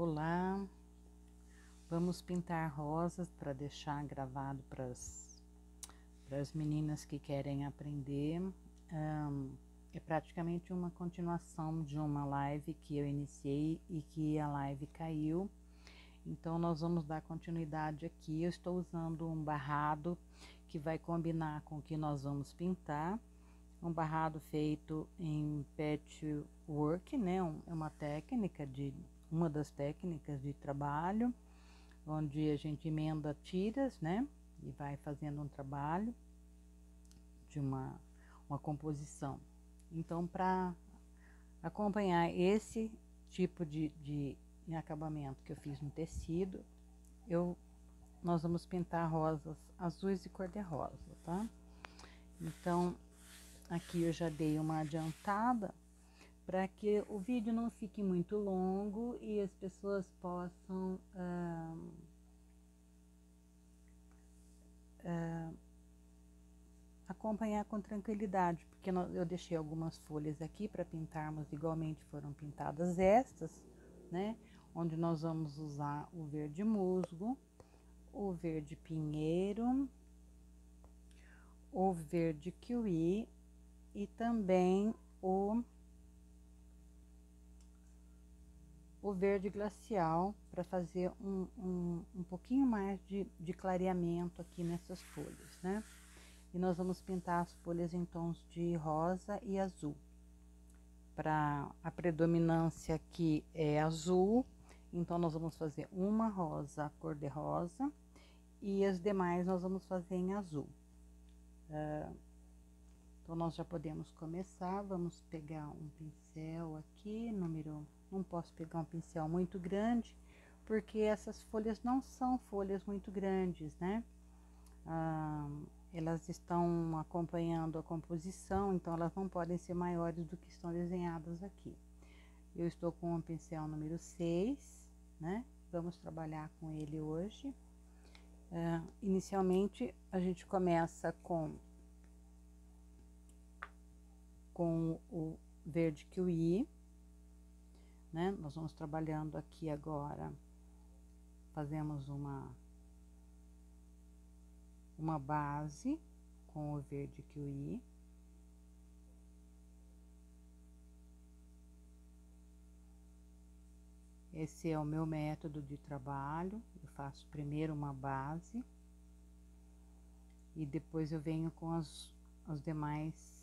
Olá, vamos pintar rosas para deixar gravado para as meninas que querem aprender. É praticamente uma continuação de uma live que eu iniciei e que a live caiu. Então nós vamos dar continuidade aqui. Eu estou usando um barrado que vai combinar com o que nós vamos pintar. Um barrado feito em patchwork, né? É uma das técnicas de trabalho, onde a gente emenda tiras, né? E vai fazendo um trabalho de uma composição. Então, para acompanhar esse tipo de acabamento que eu fiz no tecido, nós vamos pintar rosas azuis e cor-de-rosa, tá? Então, aqui eu já dei uma adiantada para que o vídeo não fique muito longo e as pessoas possam acompanhar com tranquilidade, porque eu deixei algumas folhas aqui para pintarmos igualmente foram pintadas estas, né? Onde nós vamos usar o verde musgo, o verde pinheiro, o verde kiwi e também o verde glacial, para fazer um pouquinho mais de clareamento aqui nessas folhas, né? E nós vamos pintar as folhas em tons de rosa e azul. Para a predominância aqui é azul, então nós vamos fazer uma rosa cor-de-rosa e as demais nós vamos fazer em azul. Então nós já podemos começar. Vamos pegar um pincel aqui, não posso pegar um pincel muito grande, porque essas folhas não são folhas muito grandes, né? Elas estão acompanhando a composição, então elas não podem ser maiores do que estão desenhadas aqui. Eu estou com o pincel número 6, né? Vamos trabalhar com ele hoje. Inicialmente, a gente começa com o verde kiwi, né? Nós vamos trabalhando aqui agora, fazemos uma base com o verde kiwi. Esse é o meu método de trabalho. Eu faço primeiro uma base e depois eu venho com as demais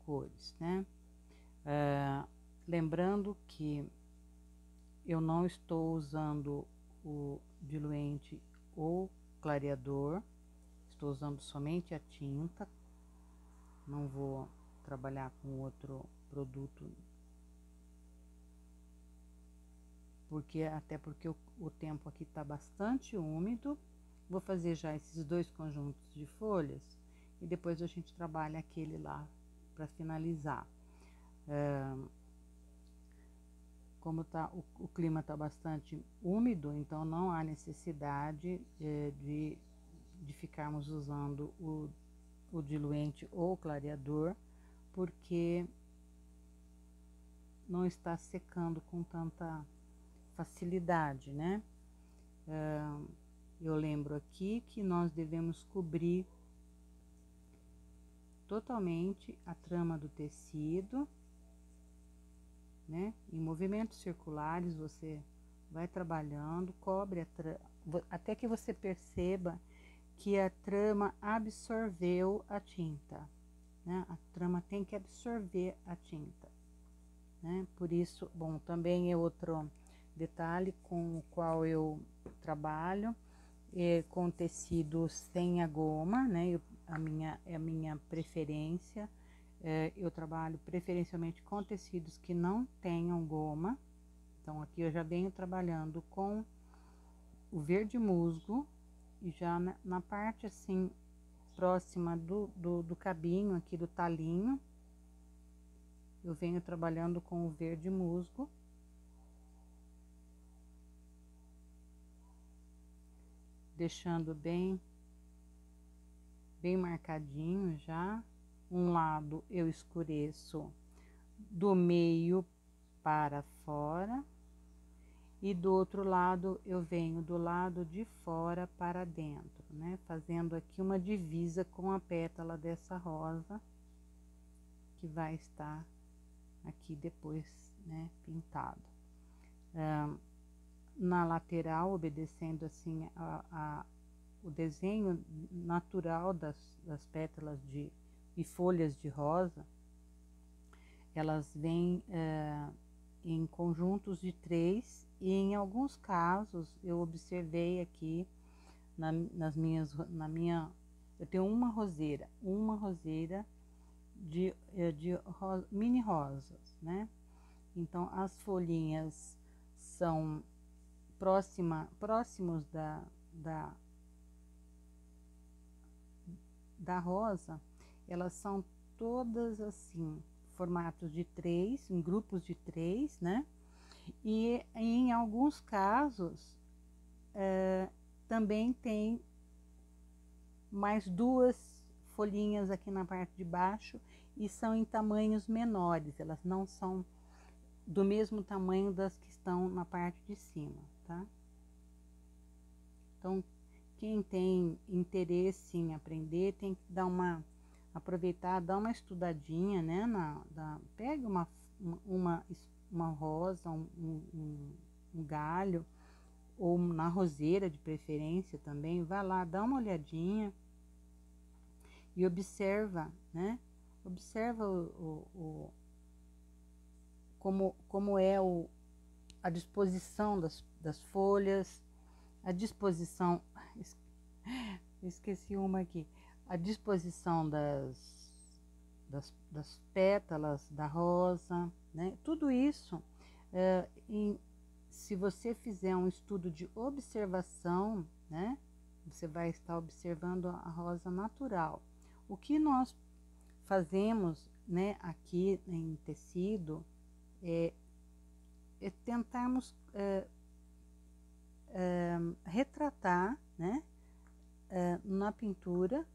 cores, né? Lembrando que eu não estou usando o diluente ou clareador, estou usando somente a tinta, não vou trabalhar com outro produto, até porque o tempo aqui está bastante úmido. Vou fazer já esses dois conjuntos de folhas e depois a gente trabalha aquele lá para finalizar. Como o clima está bastante úmido, então não há necessidade de ficarmos usando o diluente ou clareador, porque não está secando com tanta facilidade, né? Eu lembro aqui que nós devemos cobrir totalmente a trama do tecido, né? Em movimentos circulares você vai trabalhando, cobre até que você perceba que a trama absorveu a tinta, né? A trama tem que absorver a tinta, né? Por isso, bom, também é outro detalhe com o qual eu trabalho, com tecido sem a goma, né? A minha preferência. Eu trabalho preferencialmente com tecidos que não tenham goma. Então aqui eu já venho trabalhando com o verde musgo e já na parte assim próxima do cabinho aqui do talinho, eu venho trabalhando com o verde musgo, deixando bem marcadinho já. Um lado eu escureço do meio para fora, e do outro lado eu venho do lado de fora para dentro, né? Fazendo aqui uma divisa com a pétala dessa rosa, que vai estar aqui depois, né, pintado. Na lateral, obedecendo assim o desenho natural das pétalas e folhas de rosa, elas vêm em conjuntos de 3, e em alguns casos eu observei aqui eu tenho uma roseira de mini rosas, né? Então as folhinhas são próximos da rosa, elas são todas assim, formatos de 3, em grupos de 3, né? E em alguns casos também tem mais 2 folhinhas aqui na parte de baixo, e são em tamanhos menores, elas não são do mesmo tamanho das que estão na parte de cima, tá? Então, quem tem interesse em aprender tem que aproveitar, dar uma estudadinha, né? Pega uma rosa, um galho, ou na roseira de preferência também, vai lá, dá uma olhadinha e observa, né? Observa como é a disposição das folhas, a disposição, esqueci uma aqui, a disposição das pétalas da rosa, né? Tudo isso, se você fizer um estudo de observação, né? Você vai estar observando a rosa natural. O que nós fazemos, né, aqui em tecido é tentarmos retratar, né, na pintura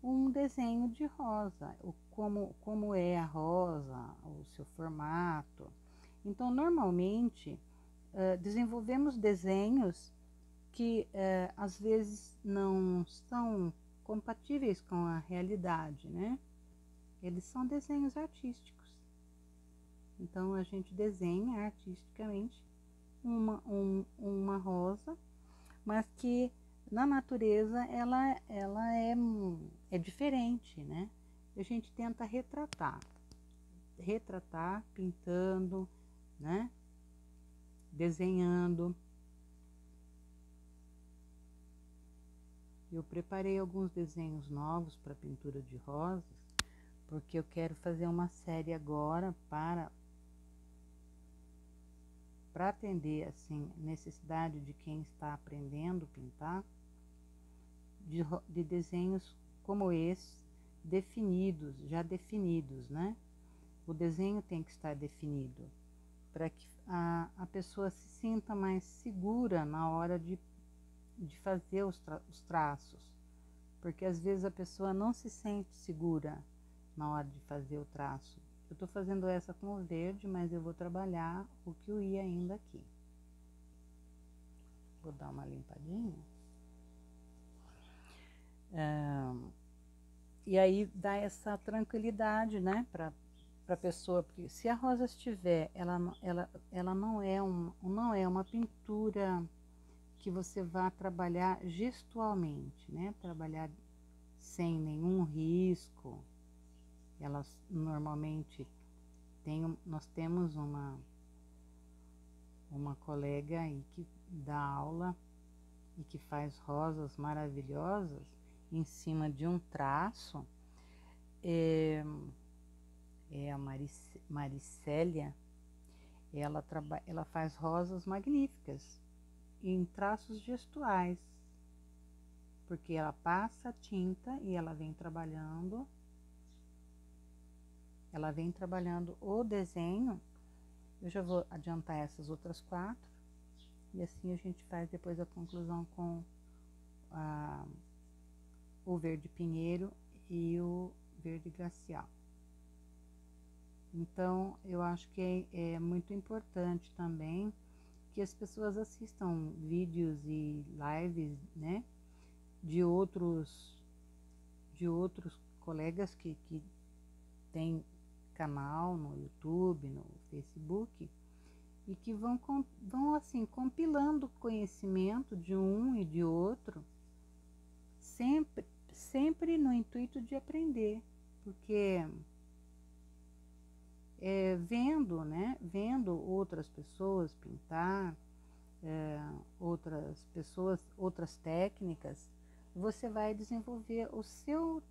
um desenho de rosa, como é a rosa, o seu formato. Então, normalmente, desenvolvemos desenhos que às vezes não são compatíveis com a realidade, né? Eles são desenhos artísticos. Então, a gente desenha artisticamente uma rosa, mas que na natureza ela é diferente, né? A gente tenta retratar pintando, né? Desenhando. Eu preparei alguns desenhos novos para pintura de rosas, porque eu quero fazer uma série agora para atender assim necessidade de quem está aprendendo a pintar, de desenhos como esse, já definidos, né? O desenho tem que estar definido para que a pessoa se sinta mais segura na hora de fazer os traços, porque às vezes a pessoa não se sente segura na hora de fazer o traço. Eu estou fazendo essa com o verde, mas eu vou trabalhar o kiwi ainda aqui. Vou dar uma limpadinha. E aí dá essa tranquilidade, né, para a pessoa, porque se a rosa estiver, ela não é uma pintura que você vá trabalhar gestualmente, né, trabalhar sem nenhum risco. Elas normalmente nós temos uma colega aí que dá aula e que faz rosas maravilhosas em cima de um traço, é a Maricélia. Ela faz rosas magníficas em traços gestuais, porque ela passa a tinta e ela vem trabalhando o desenho. Eu já vou adiantar essas outras 4, e assim a gente faz depois a conclusão com o verde pinheiro e o verde glacial. Então, eu acho que é muito importante também que as pessoas assistam vídeos e lives, né, de outros colegas que têm canal no YouTube, no Facebook, e que vão assim, compilando compilando conhecimento de um e de outro, sempre no intuito de aprender, porque vendo, né, vendo outras pessoas pintar, outras técnicas, você vai desenvolver o seu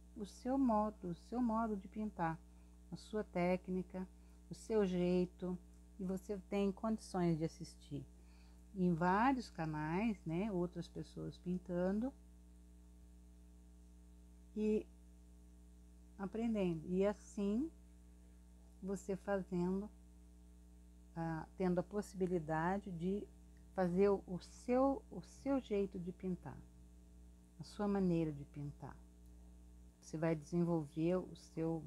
modo de pintar, a sua técnica, o seu jeito, e você tem condições de assistir em vários canais, né, outras pessoas pintando e aprendendo. E assim você tendo a possibilidade de fazer o seu jeito de pintar, a sua maneira de pintar. Você vai desenvolver o seu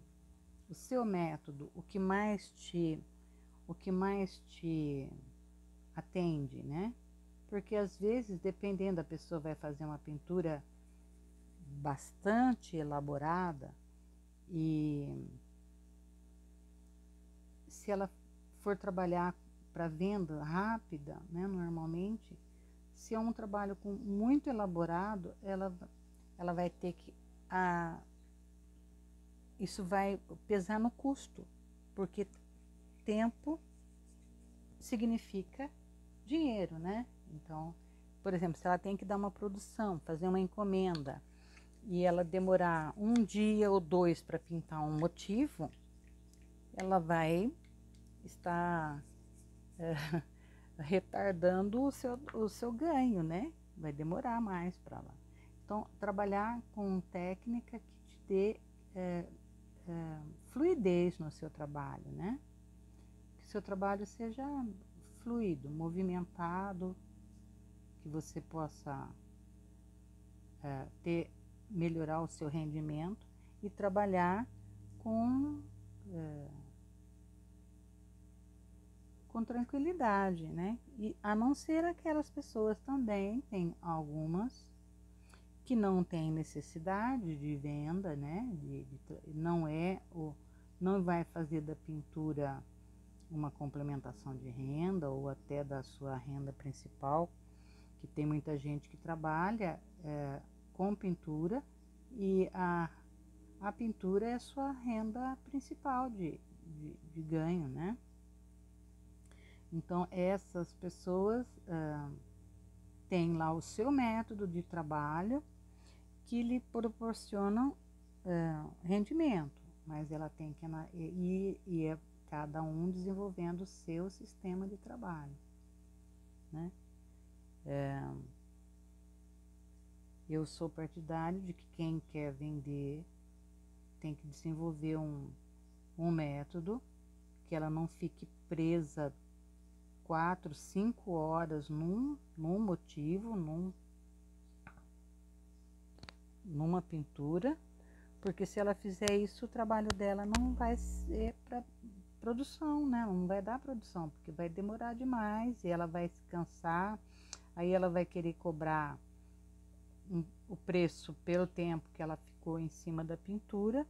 método, o que mais te atende, né? Porque às vezes, dependendo, a pessoa vai fazer uma pintura bastante elaborada e se ela for trabalhar para venda rápida, né, normalmente, se é um trabalho muito elaborado, ela vai ter que isso vai pesar no custo, porque tempo significa dinheiro, né? Então, por exemplo, se ela tem que dar uma produção, fazer uma encomenda, e ela demorar 1 dia ou 2 para pintar um motivo, ela vai estar retardando o seu ganho, né? Vai demorar mais para lá. Então, trabalhar com técnica que te dê fluidez no seu trabalho, né? Que o seu trabalho seja fluido, movimentado, que você possa melhorar o seu rendimento e trabalhar com tranquilidade, né? E a não ser aquelas pessoas também, tem algumas que não têm necessidade de venda, né? Não vai fazer da pintura uma complementação de renda ou até da sua renda principal, que tem muita gente que trabalha com pintura e a pintura é a sua renda principal de ganho, né? Então, essas pessoas têm lá o seu método de trabalho que lhe proporcionam rendimento, mas ela tem que é cada um desenvolvendo o seu sistema de trabalho, né? Eu sou partidário de que quem quer vender tem que desenvolver um método que ela não fique presa 4, 5 horas num motivo, numa pintura, porque se ela fizer isso, o trabalho dela não vai ser para produção, né? Não vai dar produção, porque vai demorar demais e ela vai se cansar, aí ela vai querer cobrar o preço pelo tempo que ela ficou em cima da pintura,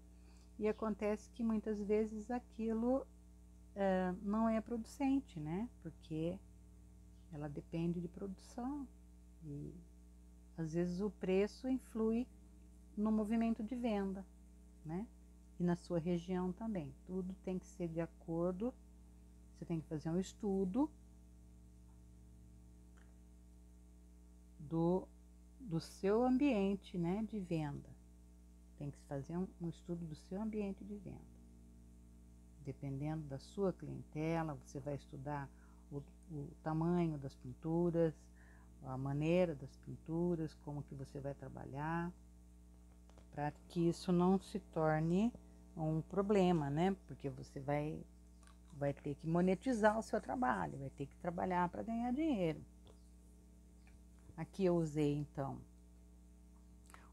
e acontece que muitas vezes aquilo não é producente, né? Porque ela depende de produção e às vezes o preço influi no movimento de venda, né? E na sua região também. Tudo tem que ser de acordo, você tem que fazer um estudo do seu ambiente, né, de venda. Tem que fazer um estudo do seu ambiente de venda. Dependendo da sua clientela, você vai estudar o tamanho das pinturas, a maneira das pinturas, como que você vai trabalhar, para que isso não se torne um problema, né? Porque você vai ter que monetizar o seu trabalho, vai ter que trabalhar para ganhar dinheiro. Aqui eu usei, então,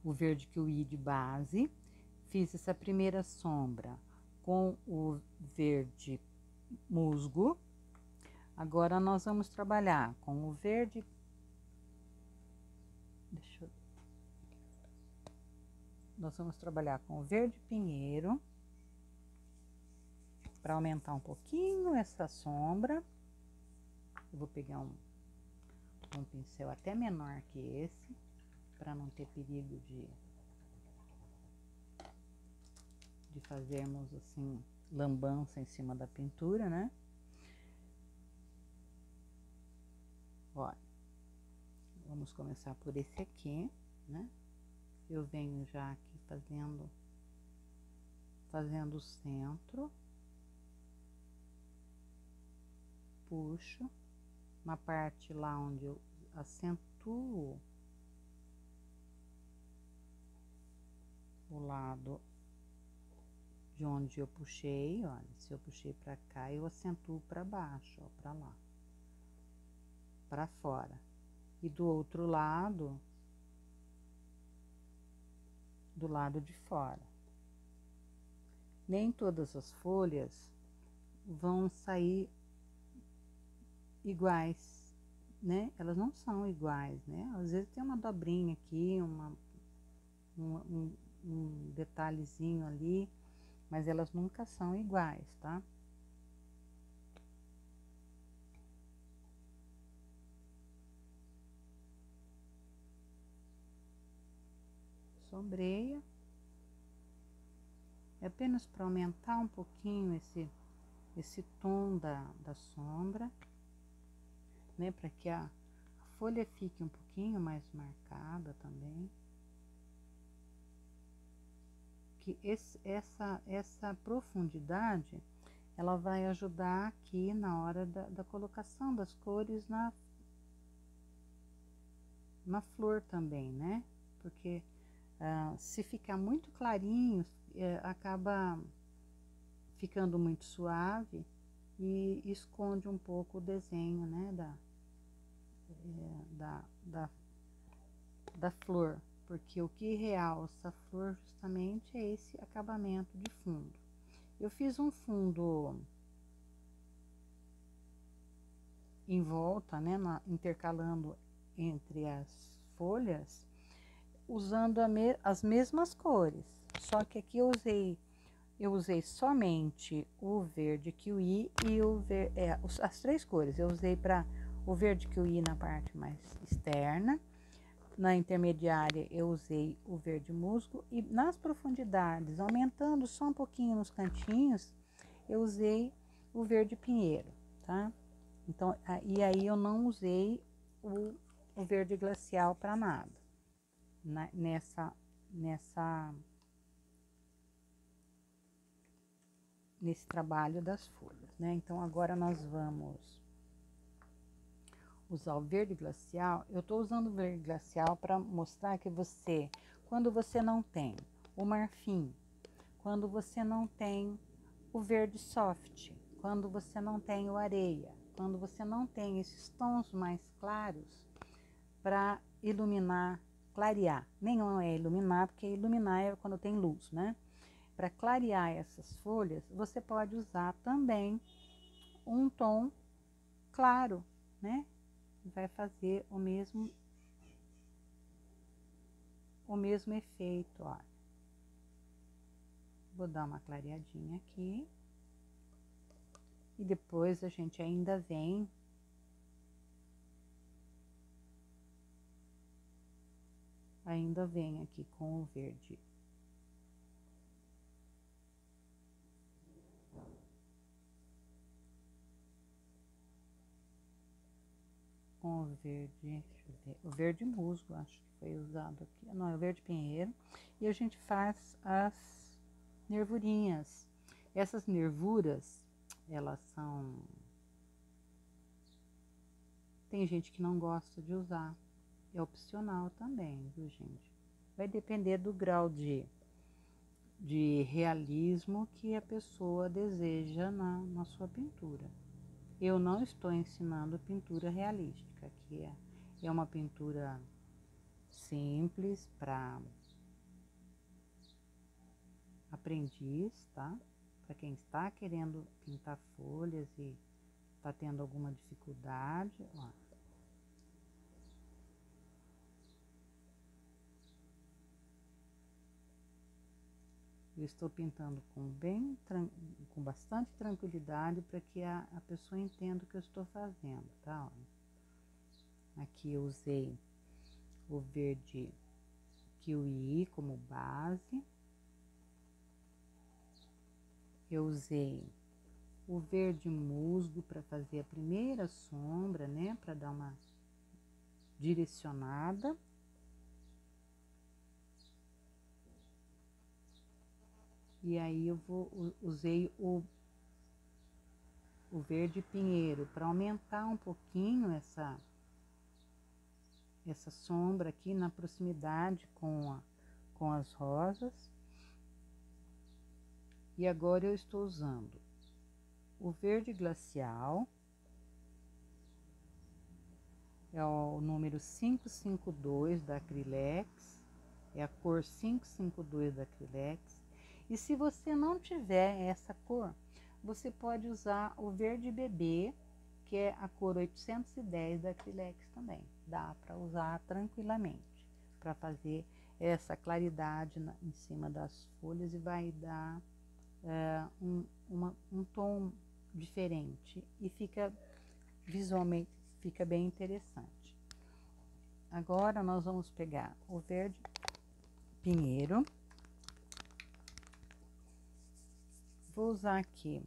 o verde kiwi de base, fiz essa primeira sombra com o verde musgo. Agora nós vamos trabalhar com o verde. Nós vamos trabalhar com o verde pinheiro para aumentar um pouquinho essa sombra. Eu vou pegar um pincel até menor que esse, para não ter perigo de fazermos assim lambança em cima da pintura, né? Olha, vamos começar por esse aqui, né? Eu venho já aqui fazendo o centro, puxo na parte lá onde eu acentuo o lado de onde eu puxei. Olha, se eu puxei para cá, eu acentuo para baixo, ó, para lá, para fora. E do outro lado, do lado de fora. Nem todas as folhas vão sair iguais, né? Elas não são iguais, né? Às vezes tem uma dobrinha aqui, um detalhezinho ali, mas elas nunca são iguais, tá? Sombreia. É apenas para aumentar um pouquinho esse tom da sombra, né? Para que a folha fique um pouquinho mais marcada também. Que essa profundidade, ela vai ajudar aqui na hora da colocação das cores na flor também, né? Porque se ficar muito clarinho, acaba ficando muito suave e esconde um pouco o desenho, né? Da flor. Porque o que realça a flor justamente é esse acabamento de fundo. Eu fiz um fundo em volta, né, intercalando entre as folhas, usando as mesmas cores. Só que aqui eu usei somente o verde kiwi e as três cores. Eu usei para o verde kiwi na parte mais externa. Na intermediária eu usei o verde musgo e nas profundidades, aumentando só um pouquinho nos cantinhos, eu usei o verde pinheiro, tá? Então, e aí eu não usei o verde glacial para nada, nesse trabalho das folhas, né? Então agora nós vamos usar o verde glacial. Eu tô usando o verde glacial para mostrar que quando você não tem o marfim, quando você não tem o verde soft, quando você não tem o areia, quando você não tem esses tons mais claros para iluminar, clarear. Nenhum é iluminar, porque iluminar é quando tem luz, né? Para clarear essas folhas, você pode usar também um tom claro, né? Vai fazer o mesmo efeito, ó. Vou dar uma clareadinha aqui. E depois a gente ainda vem aqui com o verde. Com o verde, deixa eu ver, o verde musgo, acho que foi usado aqui. Não, é o verde pinheiro. E a gente faz as nervurinhas. Essas nervuras, elas são... Tem gente que não gosta de usar. É opcional também, viu, gente? Vai depender do grau de realismo que a pessoa deseja na sua pintura. Eu não estou ensinando pintura realística, que é uma pintura simples para aprendiz, tá? para quem está querendo pintar folhas e está tendo alguma dificuldade, ó. Eu estou pintando com bastante tranquilidade para que a pessoa entenda o que eu estou fazendo, tá? Ó. Aqui eu usei o verde kiwi como base. Eu usei o verde musgo para fazer a primeira sombra, né? Para dar uma direcionada. E aí eu usei o verde pinheiro para aumentar um pouquinho essa sombra aqui na proximidade com as rosas. E agora eu estou usando o verde glacial, é o número 552 da Acrylex, é a cor 552 da Acrylex. E se você não tiver essa cor, você pode usar o verde bebê, que é a cor 810 da Acrylex também. Dá para usar tranquilamente para fazer essa claridade em cima das folhas e vai dar um tom diferente e fica visualmente fica bem interessante. Agora nós vamos pegar o verde pinheiro. Vou usar aqui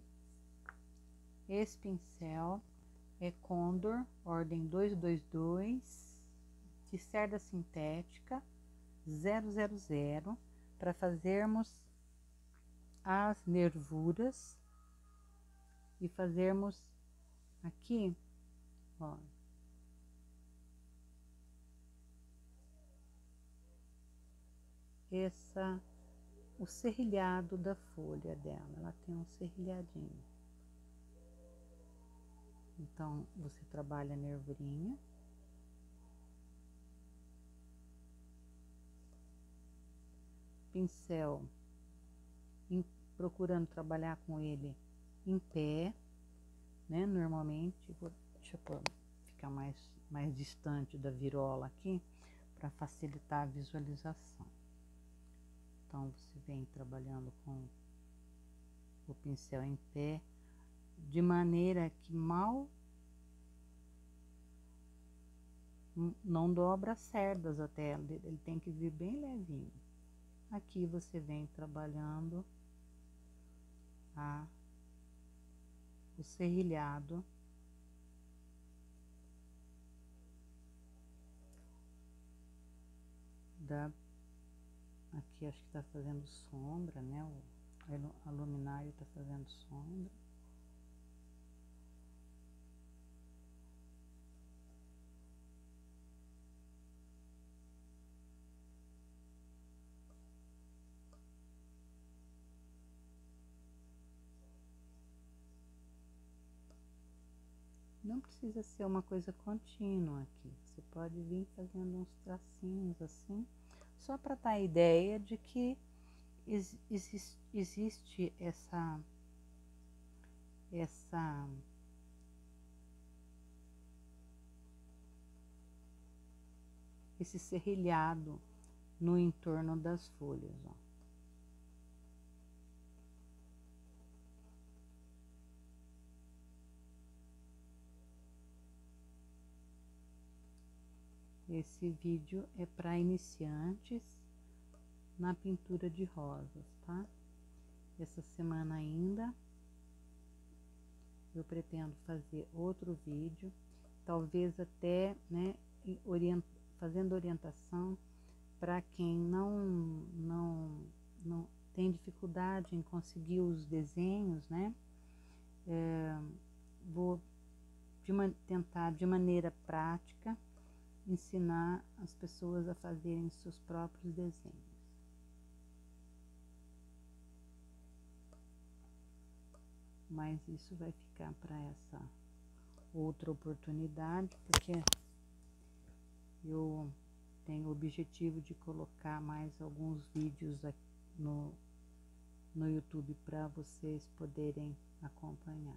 esse pincel, é Condor, ordem 222, de cerda sintética 000, para fazermos as nervuras e fazermos aqui, ó, o serrilhado da folha dela. Ela tem um serrilhadinho. Então, você trabalha a nervurinha. Pincel, procurando trabalhar com ele em pé, né? Normalmente, deixa eu ficar mais distante da virola aqui, para facilitar a visualização. Então, você vem trabalhando com o pincel em pé, de maneira que mal não dobra as cerdas até, ele tem que vir bem levinho. Aqui você vem trabalhando o serrilhado aqui acho que tá fazendo sombra, né? A luminária tá fazendo sombra. Não precisa ser uma coisa contínua aqui. Você pode vir fazendo uns tracinhos assim, só para dar a ideia de que existe esse serrilhado no entorno das folhas, ó. Esse vídeo é para iniciantes na pintura de rosas, tá? Essa semana ainda eu pretendo fazer outro vídeo, talvez até, né, fazendo orientação para quem não tem dificuldade em conseguir os desenhos, né? Vou tentar de maneira prática ensinar as pessoas a fazerem seus próprios desenhos. Mas isso vai ficar para essa outra oportunidade, porque eu tenho o objetivo de colocar mais alguns vídeos aqui no YouTube para vocês poderem acompanhar.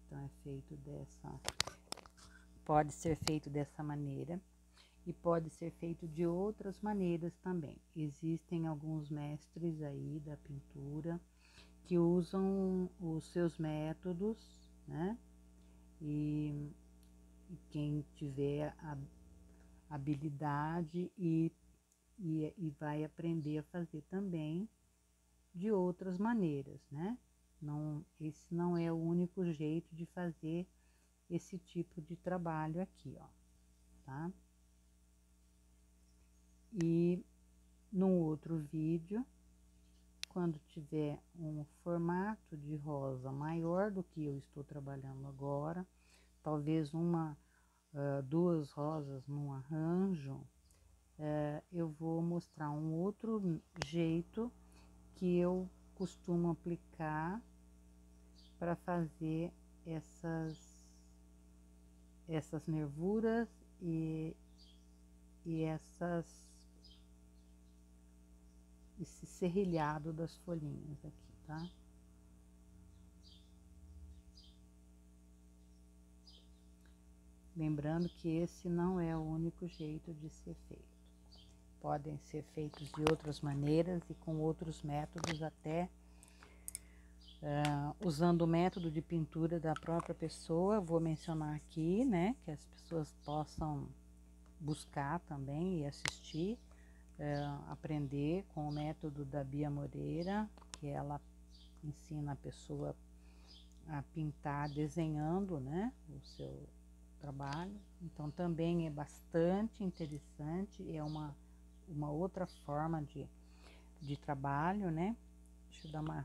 Então pode ser feito dessa maneira e pode ser feito de outras maneiras também. Existem alguns mestres aí da pintura que usam os seus métodos, né? E quem tiver a habilidade e vai aprender a fazer também de outras maneiras, né? Esse não é o único jeito de fazer esse tipo de trabalho aqui, ó, tá? E no outro vídeo, quando tiver um formato de rosa maior do que eu estou trabalhando agora, talvez duas rosas num arranjo, eu vou mostrar um outro jeito que eu costumo aplicar para fazer essas nervuras e esse serrilhado das folhinhas aqui, tá? Lembrando que esse não é o único jeito de ser feito. Podem ser feitos de outras maneiras e com outros métodos, até usando o método de pintura da própria pessoa. Vou mencionar aqui, né, que as pessoas possam buscar também e assistir, aprender com o método da Bia Moreira, que ela ensina a pessoa a pintar desenhando, né, o seu trabalho. Então também é bastante interessante, é uma outra forma de trabalho, né? Deixa eu dar uma...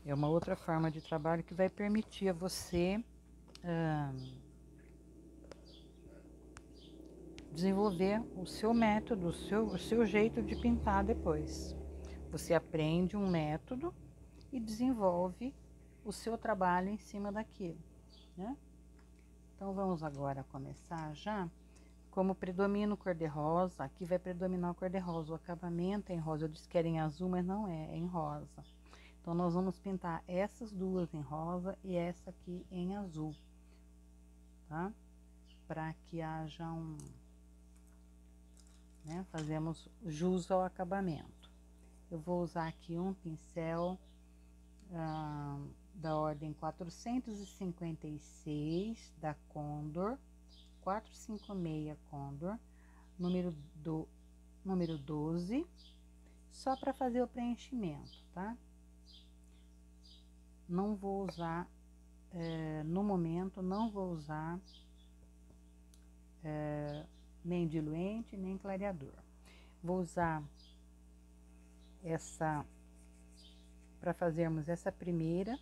É uma outra forma de trabalho que vai permitir a você desenvolver o seu método, o seu jeito de pintar depois. Você aprende um método e desenvolve o seu trabalho em cima daquilo, né? Então vamos agora começar já. Como predomina o cor-de-rosa, aqui vai predominar o cor-de-rosa, o acabamento é em rosa. Eu disse que era em azul, mas não é, é em rosa. Então nós vamos pintar essas duas em rosa e essa aqui em azul, tá? Para que haja né, fazemos jus ao acabamento. Eu vou usar aqui um pincel da ordem 456 da Condor, 456 Condor, número 12, só para fazer o preenchimento, tá? Não vou usar, no momento, não vou usar nem diluente, nem clareador. Vou usar para fazermos essa primeira,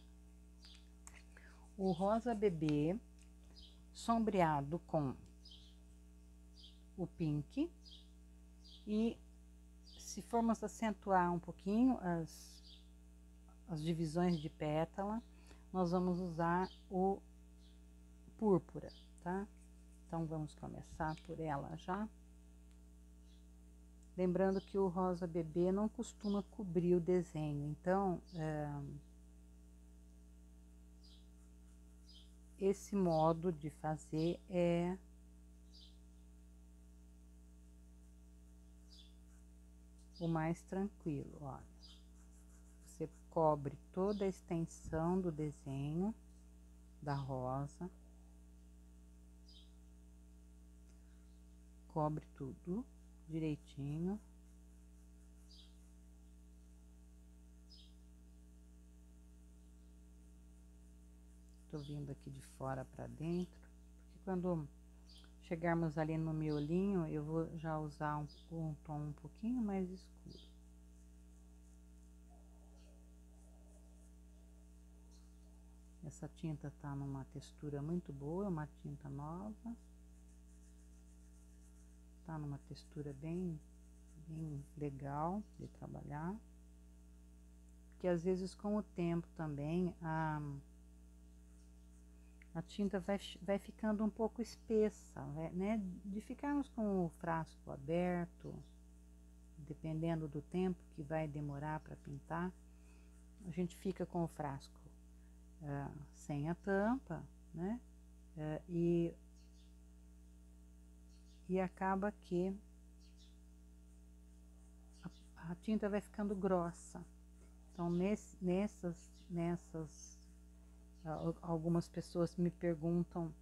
o rosa bebê sombreado com o pink, e se formos acentuar um pouquinho as divisões de pétala, nós vamos usar o púrpura, tá? Então vamos começar por ela já. Lembrando que o rosa bebê não costuma cobrir o desenho, então esse modo de fazer é o mais tranquilo. Olha, você cobre toda a extensão do desenho da rosa, cobre tudo direitinho. Tô vindo aqui de fora para dentro, porque quando chegarmos ali no miolinho, eu vou já usar um tom um pouquinho mais escuro. Essa tinta tá numa textura muito boa, é uma tinta nova. Tá numa textura bem legal de trabalhar. porque às vezes com o tempo também a tinta vai ficando um pouco espessa, né? De ficarmos com o frasco aberto, dependendo do tempo que vai demorar para pintar, a gente fica com o frasco sem a tampa, né? E acaba que a tinta vai ficando grossa. Então, algumas pessoas me perguntam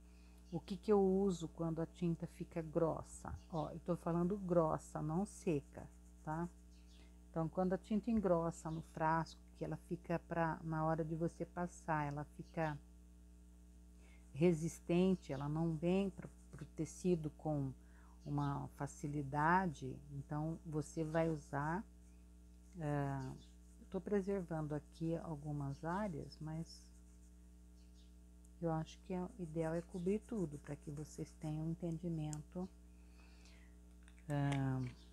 o que eu uso quando a tinta fica grossa. Ó, eu tô falando grossa, não seca, tá? Então, quando a tinta engrossa no frasco, que ela fica na hora de você passar, ela fica resistente, ela não vem para o tecido com uma facilidade, então você vai usar. Estou preservando aqui algumas áreas, mas eu acho que o ideal é cobrir tudo, para que vocês tenham um entendimento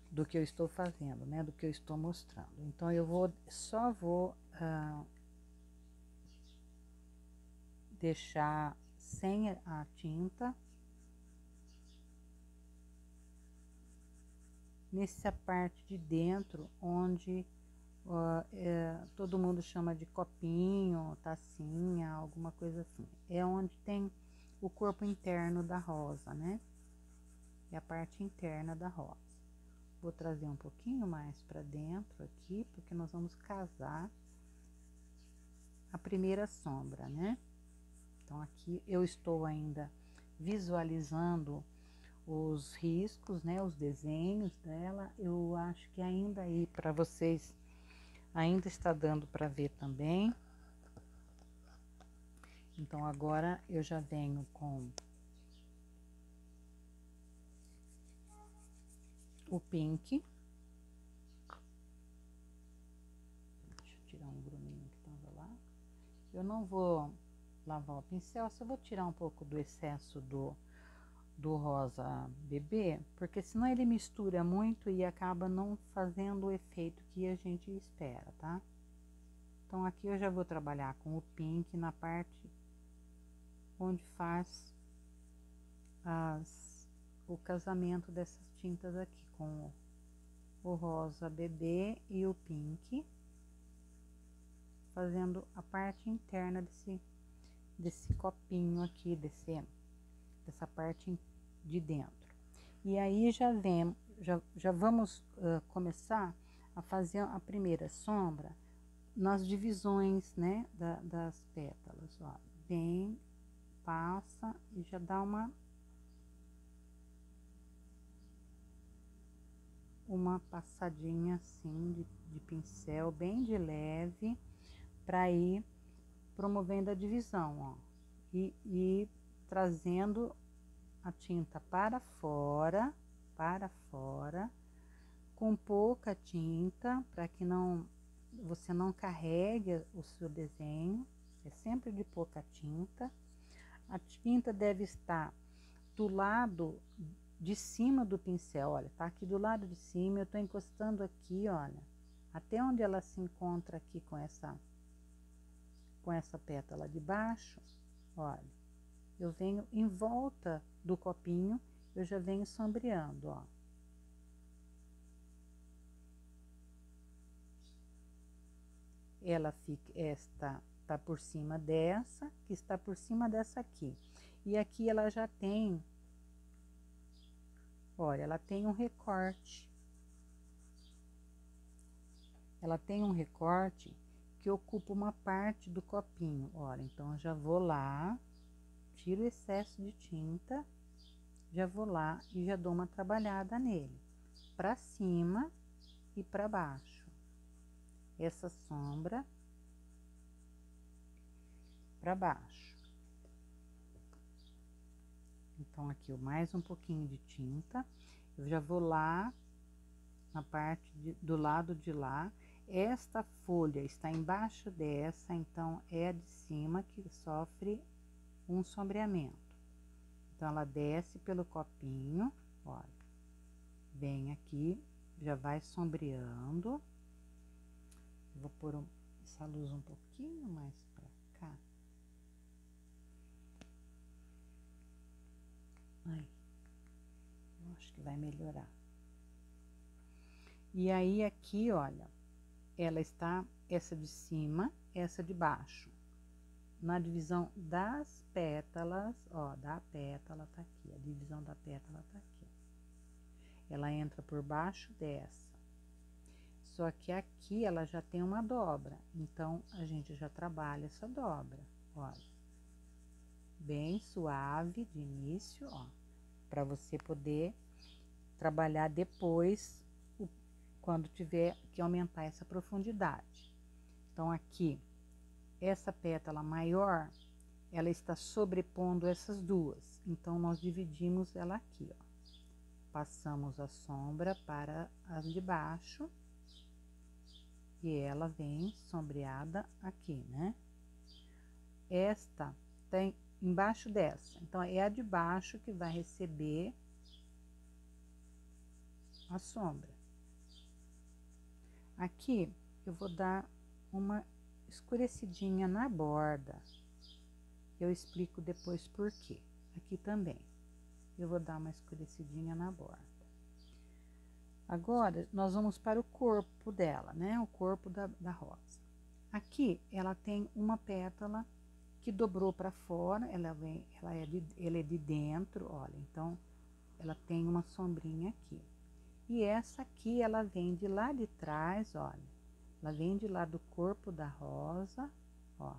do que eu estou fazendo, né? Do que eu estou mostrando. Então, eu só vou deixar sem a tinta nessa parte de dentro, onde todo mundo chama de copinho, tacinha, alguma coisa assim. É onde tem o corpo interno da rosa, né? É a parte interna da rosa. Vou trazer um pouquinho mais para dentro aqui, porque nós vamos casar a primeira sombra, né? Então, aqui eu estou ainda visualizando os riscos, né? Os desenhos dela. Eu acho que ainda aí para vocês ainda está dando para ver também. Então, agora eu já venho com o pink. Deixa eu tirar um gruminho que estava lá. Eu não vou lavar o pincel, só vou tirar um pouco do excesso do rosa bebê, porque senão ele mistura muito e acaba não fazendo o efeito que a gente espera, tá? Então, aqui eu já vou trabalhar com o pink na parte onde faz o casamento dessas tintas aqui, com o rosa bebê e o pink, fazendo a parte interna desse copinho aqui, dessa parte de dentro. E aí já vamos começar a fazer a primeira sombra nas divisões, né, das pétalas, ó. Vem, passa e já dá uma passadinha assim de pincel bem de leve, para ir promovendo a divisão, ó, e trazendo a tinta para fora, com pouca tinta, para que você não carregue o seu desenho. É sempre de pouca tinta. A tinta deve estar do lado de cima do pincel, olha, tá aqui do lado de cima, eu tô encostando aqui, olha, até onde ela se encontra aqui com essa pétala de baixo, olha, eu venho em volta do copinho, eu já venho sombreando, ó. Esta tá por cima dessa, que está por cima dessa aqui. E aqui ela já tem, olha, ela tem um recorte. Ela tem um recorte que ocupa uma parte do copinho, olha, então eu já vou lá, tiro o excesso de tinta, já vou lá e já dou uma trabalhada nele, para cima e para baixo. Essa sombra para baixo. Então, aqui, mais um pouquinho de tinta, eu já vou lá na parte do lado de lá. Esta folha está embaixo dessa, então é a de cima que sofre um sombreamento. Então, ela desce pelo copinho, olha, vem aqui, já vai sombreando. Vou pôr essa luz um pouquinho mais para cá. Aí, eu acho que vai melhorar. E aí aqui, olha, ela está, essa de cima, essa de baixo. Na divisão das pétalas, ó, da pétala tá aqui, a divisão da pétala tá aqui. Ela entra por baixo dessa. Só que aqui ela já tem uma dobra, então a gente já trabalha essa dobra, olha. Bem suave de início, ó, para você poder trabalhar depois, quando tiver que aumentar essa profundidade. Então aqui, essa pétala maior, ela está sobrepondo essas duas, então nós dividimos ela aqui, ó. Passamos a sombra para as de baixo e ela vem sombreada aqui, né? Esta tem embaixo dessa, então é a de baixo que vai receber a sombra. Aqui eu vou dar uma escurecidinha na borda. Eu explico depois por quê. Aqui também eu vou dar uma escurecidinha na borda. Agora nós vamos para o corpo dela, né? O corpo da rosa. Aqui ela tem uma pétala que dobrou para fora, ela é de dentro, olha, então ela tem uma sombrinha aqui. E essa aqui ela vem de lá de trás, olha, ela vem de lá do corpo da rosa, ó,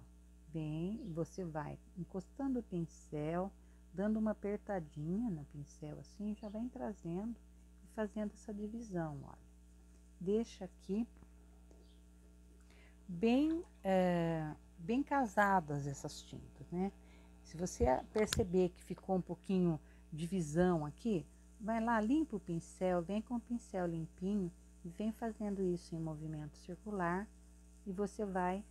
vem, e você vai encostando o pincel, dando uma apertadinha no pincel assim, já vem trazendo e fazendo essa divisão, olha. Deixa aqui bem casadas essas tintas, né? Se você perceber que ficou um pouquinho de divisão aqui, vai lá, limpa o pincel, vem com o pincel limpinho e vem fazendo isso em movimento circular e você vai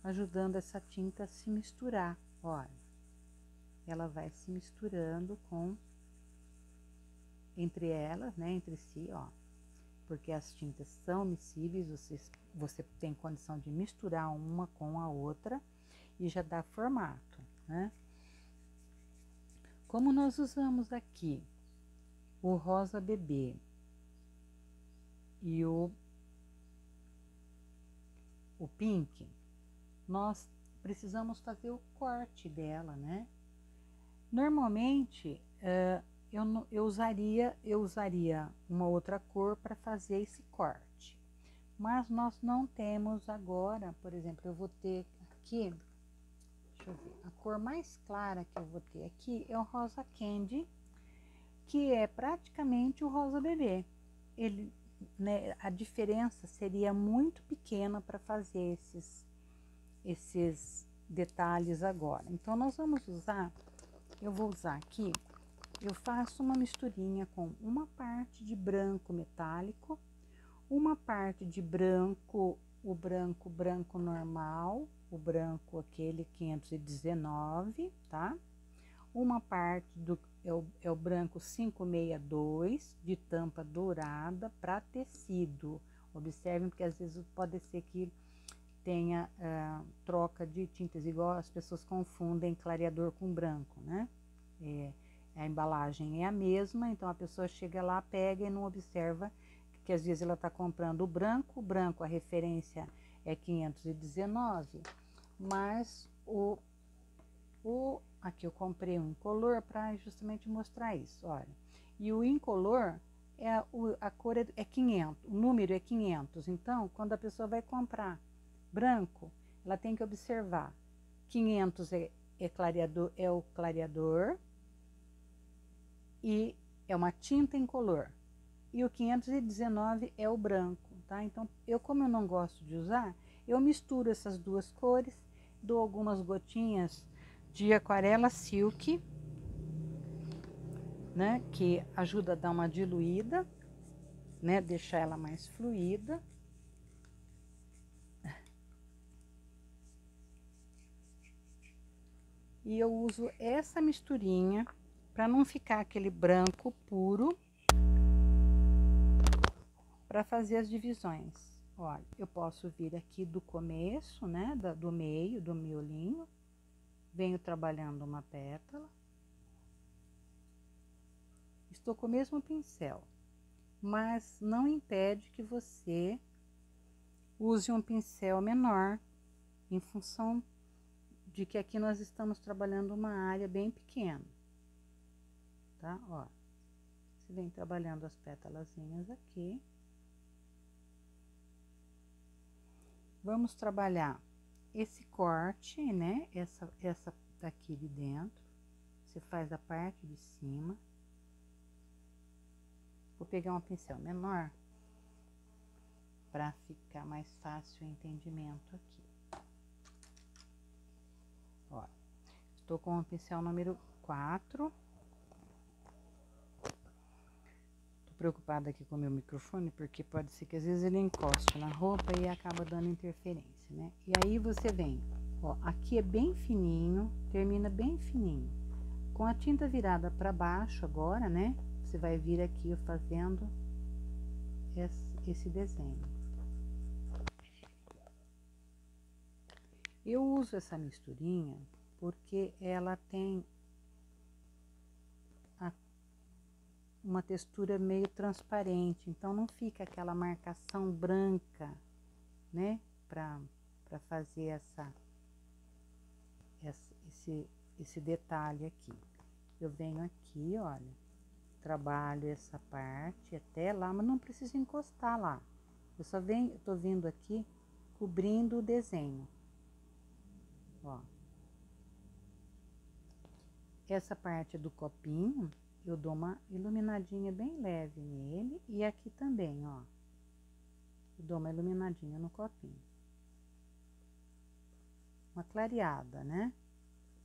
ajudando essa tinta a se misturar, olha. Ela vai se misturando entre elas, né, entre si, ó. Porque as tintas são miscíveis, você tem condição de misturar uma com a outra e já dá formato, né? Como nós usamos aqui o rosa bebê e o pink, nós precisamos fazer o corte dela, né? Normalmente, eu usaria uma outra cor para fazer esse corte, mas nós não temos agora. Por exemplo, eu vou ter aqui, deixa eu ver, a cor mais clara que eu vou ter aqui é o rosa candy, que é praticamente o rosa bebê. Ele, né, a diferença seria muito pequena para fazer esses detalhes agora. Então nós vamos usar, eu vou usar aqui, eu faço uma misturinha com uma parte de branco metálico, uma parte de branco, o branco normal, o branco aquele 519, tá? Uma parte é o branco 562 de tampa dourada para tecido. Observem, porque às vezes pode ser que tenha troca de tintas, igual as pessoas confundem clareador com branco, né? A embalagem é a mesma, então a pessoa chega lá, pega e não observa que às vezes ela está comprando o branco, a referência é 519, mas aqui eu comprei um incolor para justamente mostrar isso, olha. E o incolor, a cor é 500, o número é 500, então quando a pessoa vai comprar branco, ela tem que observar, 500 clareador, é o clareador, e é uma tinta incolor, e o 519 é o branco, tá? Então, como eu não gosto de usar, eu misturo essas duas cores, dou algumas gotinhas de aquarela silk, né, que ajuda a dar uma diluída, né, deixar ela mais fluida. E eu uso essa misturinha para não ficar aquele branco puro, para fazer as divisões. Olha, eu posso vir aqui do começo, né, do meio, do miolinho, venho trabalhando uma pétala, estou com o mesmo pincel, mas não impede que você use um pincel menor, em função de que aqui nós estamos trabalhando uma área bem pequena, tá? Ó, você vem trabalhando as pétalazinhas aqui. Vamos trabalhar esse corte, né? Essa daqui de dentro. Você faz a parte de cima. Vou pegar um pincel menor para ficar mais fácil o entendimento aqui. Ó, estou com o pincel número 4. Preocupada aqui com o meu microfone, porque pode ser que às vezes ele encoste na roupa e acaba dando interferência, né? E aí você vem, ó, aqui é bem fininho, termina bem fininho. Com a tinta virada para baixo agora, né? Você vai vir aqui fazendo esse desenho. Eu uso essa misturinha porque ela tem uma textura meio transparente, então não fica aquela marcação branca, né, para fazer esse detalhe aqui. Eu venho aqui, olha, trabalho essa parte até lá, mas não preciso encostar lá. Eu só venho, tô vindo aqui cobrindo o desenho, ó. Essa parte do copinho, eu dou uma iluminadinha bem leve nele, e aqui também, ó, eu dou uma iluminadinha no copinho. Uma clareada, né?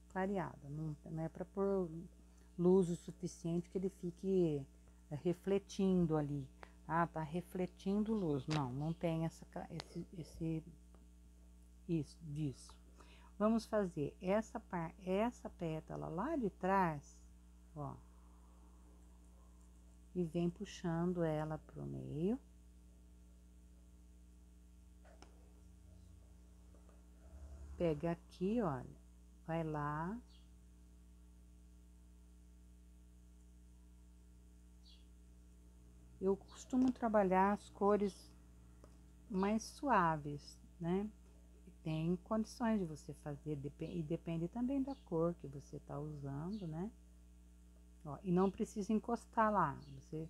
Clareada, não é para pôr luz o suficiente que ele fique refletindo ali. Ah, tá refletindo luz. Não, não tem isso, disso. Vamos fazer essa pétala lá de trás, ó. E vem puxando ela pro meio. Pega aqui, olha, vai lá. Eu costumo trabalhar as cores mais suaves, né? Tem condições de você fazer, e depende também da cor que você tá usando, né? Ó, e não precisa encostar lá, você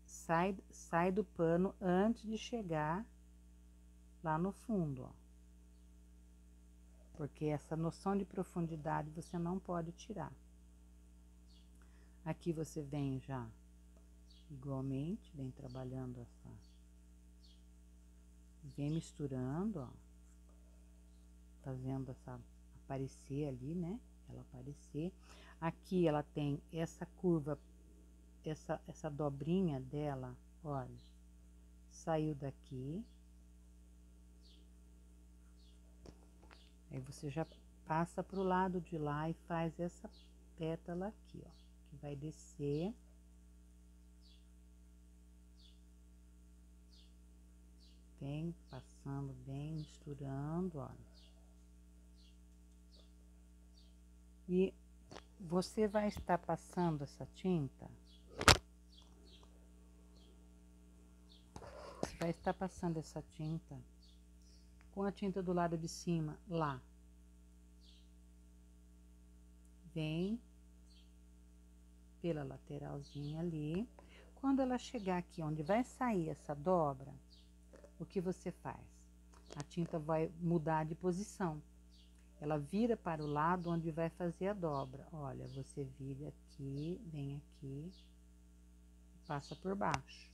sai do pano antes de chegar lá no fundo, ó. Porque essa noção de profundidade você não pode tirar. Aqui você vem já igualmente, vem trabalhando vem misturando, ó, fazendo essa aparecer ali, né? Ela aparecer. Aqui ela tem essa curva, essa dobrinha dela, olha, saiu daqui. Aí você já passa pro lado de lá e faz essa pétala aqui, ó, que vai descer. Vem passando bem, misturando, olha. E você vai estar passando essa tinta. Você vai estar passando essa tinta com a tinta do lado de cima, lá. Vem pela lateralzinha ali. Quando ela chegar aqui, onde vai sair essa dobra, o que você faz? A tinta vai mudar de posição. Ela vira para o lado onde vai fazer a dobra. Olha, você vira aqui, vem aqui, passa por baixo.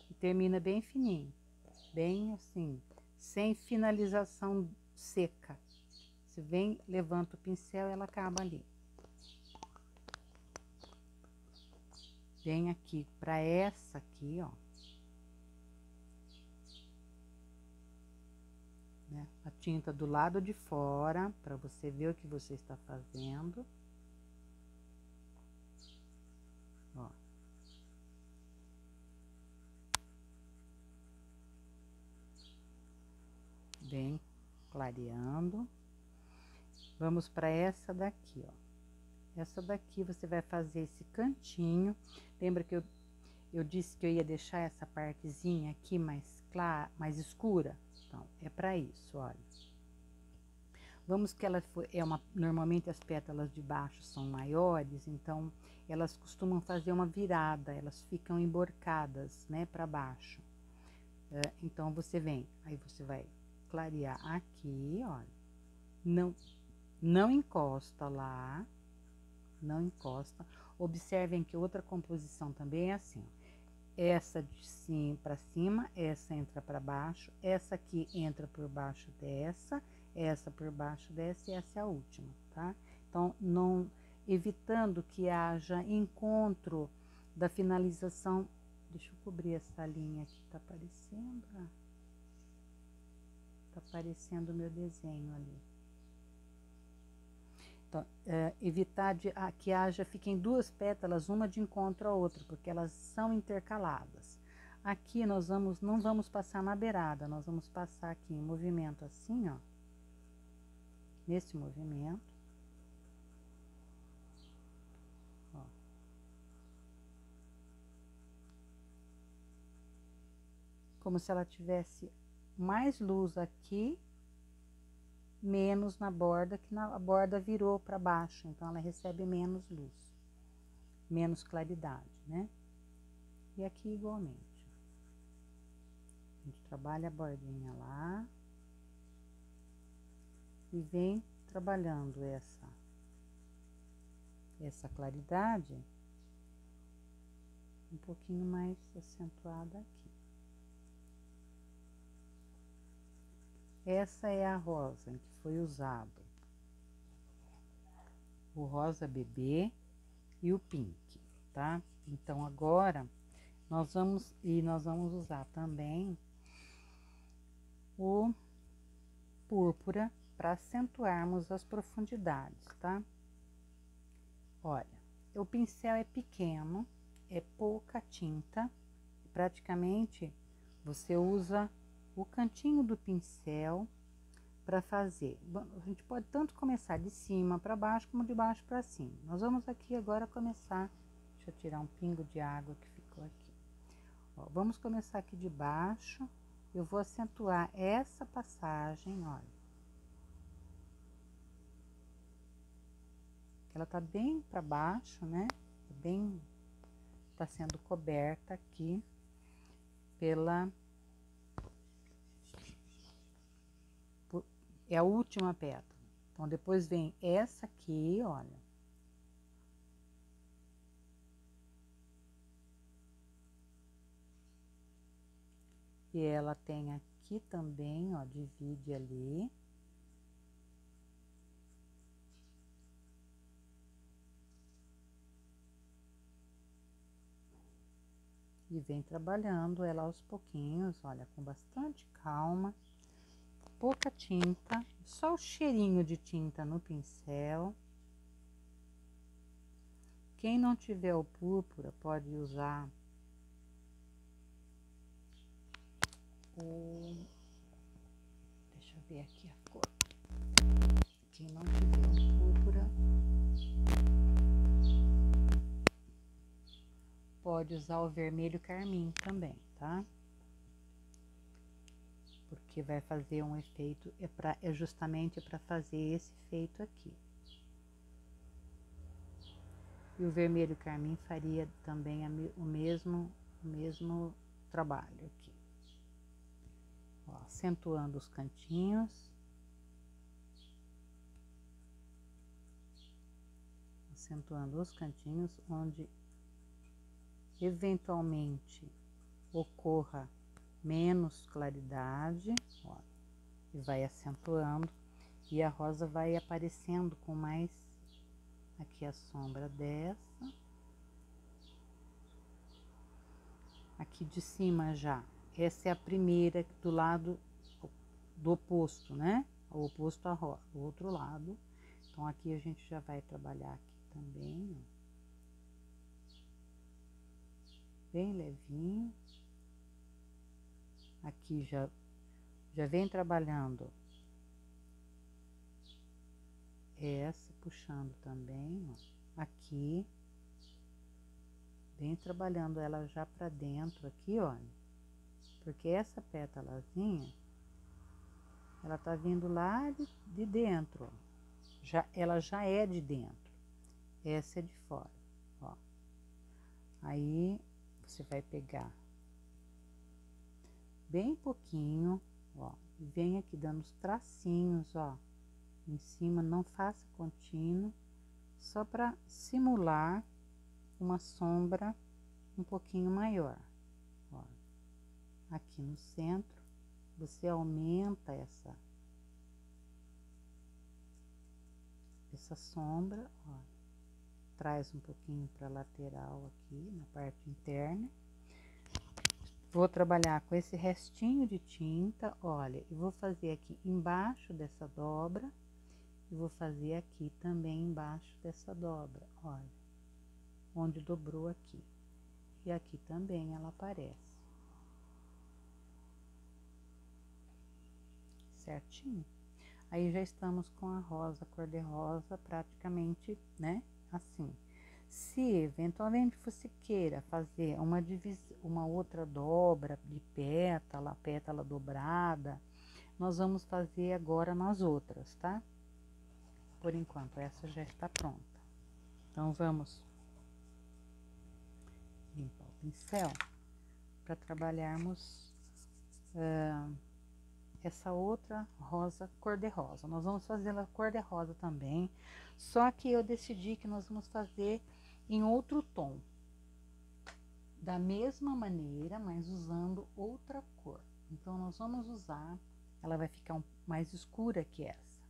E termina bem fininho, bem assim, sem finalização seca. Você vem, levanta o pincel e ela acaba ali. Vem aqui para essa aqui, ó. Né? A tinta do lado de fora, para você ver o que você está fazendo. Ó. Vem clareando. Vamos para essa daqui, ó. Essa daqui você vai fazer esse cantinho. Lembra que eu disse que eu ia deixar essa partezinha aqui mais clara, mais escura? Então, é para isso, olha. Vamos que ela normalmente as pétalas de baixo são maiores, então elas costumam fazer uma virada, elas ficam emborcadas, né, para baixo. Então você vem, aí você vai clarear aqui, olha. Não encosta lá. Não encosta. Observem que outra composição também é assim, ó. Essa de cima para cima, essa entra para baixo, essa aqui entra por baixo dessa, essa por baixo dessa e essa é a última, tá? Então, não evitando que haja encontro da finalização. Deixa eu cobrir essa linha aqui, tá aparecendo? Tá aparecendo o meu desenho ali. Então, evitar que fiquem duas pétalas, uma de encontro à outra, porque elas são intercaladas. Aqui nós não vamos passar na beirada, nós vamos passar aqui em movimento assim, ó. Nesse movimento. Ó. Como se ela tivesse mais luz aqui, menos na borda, que a borda virou para baixo, então ela recebe menos luz, menos claridade, né? E aqui igualmente. A gente trabalha a bordinha lá e vem trabalhando essa claridade um pouquinho mais acentuada aqui. Essa é a rosa em que foi usado o rosa bebê e o pink, tá? Então agora nós vamos usar também o púrpura para acentuarmos as profundidades, tá? Olha, o pincel é pequeno, é pouca tinta, praticamente você usa o cantinho do pincel para fazer. A gente pode tanto começar de cima para baixo como de baixo para cima. Nós vamos aqui agora começar, deixa eu tirar um pingo de água que ficou aqui. Ó, vamos começar aqui de baixo, eu vou acentuar essa passagem, olha. Ela tá bem para baixo, né? Tá sendo coberta aqui é a última pétala. Então, depois vem essa aqui, olha. E ela tem aqui também, ó, divide ali. E vem trabalhando ela aos pouquinhos, olha, com bastante calma. Pouca tinta, só o cheirinho de tinta no pincel. Quem não tiver o púrpura pode usar deixa eu ver aqui a cor. Quem não tiver o púrpura pode usar o vermelho carmim também, tá? Porque vai fazer um efeito, é justamente para fazer esse efeito aqui. E o vermelho carmim faria também o mesmo trabalho aqui. Ó, acentuando os cantinhos. Acentuando os cantinhos onde eventualmente ocorra menos claridade, ó, e vai acentuando, e a rosa vai aparecendo com mais aqui a sombra dessa, aqui de cima já, essa é a primeira do lado do oposto, né? O oposto à rosa, do outro lado. Então aqui a gente já vai trabalhar aqui também, ó. Bem levinho. Aqui Já vem trabalhando essa, puxando também, ó, aqui. Vem trabalhando ela já pra dentro aqui, olha. Porque essa pétalazinha, ela tá vindo lá de dentro, ó. Ela já é de dentro. Essa é de fora, ó. Aí, você vai pegar bem pouquinho, ó. E vem aqui dando os tracinhos, ó. Em cima, não faça contínuo. Só pra simular uma sombra um pouquinho maior, ó. Aqui no centro, você aumenta essa sombra, ó. Traz um pouquinho para lateral aqui, na parte interna. Vou trabalhar com esse restinho de tinta, olha, e vou fazer aqui embaixo dessa dobra, e vou fazer aqui também embaixo dessa dobra, olha, onde dobrou aqui. E aqui também ela aparece. Certinho? Aí já estamos com a rosa, cor-de-rosa, praticamente, né, assim. Se eventualmente você queira fazer uma outra dobra de pétala dobrada, nós vamos fazer agora nas outras, tá? Por enquanto, essa já está pronta. Então, vamos limpar o pincel para trabalharmos essa outra rosa, cor-de-rosa. Nós vamos fazer ela cor-de-rosa também, só que eu decidi que nós vamos fazer em outro tom. Da mesma maneira, mas usando outra cor. Então, nós vamos usar, ela vai ficar mais escura que essa.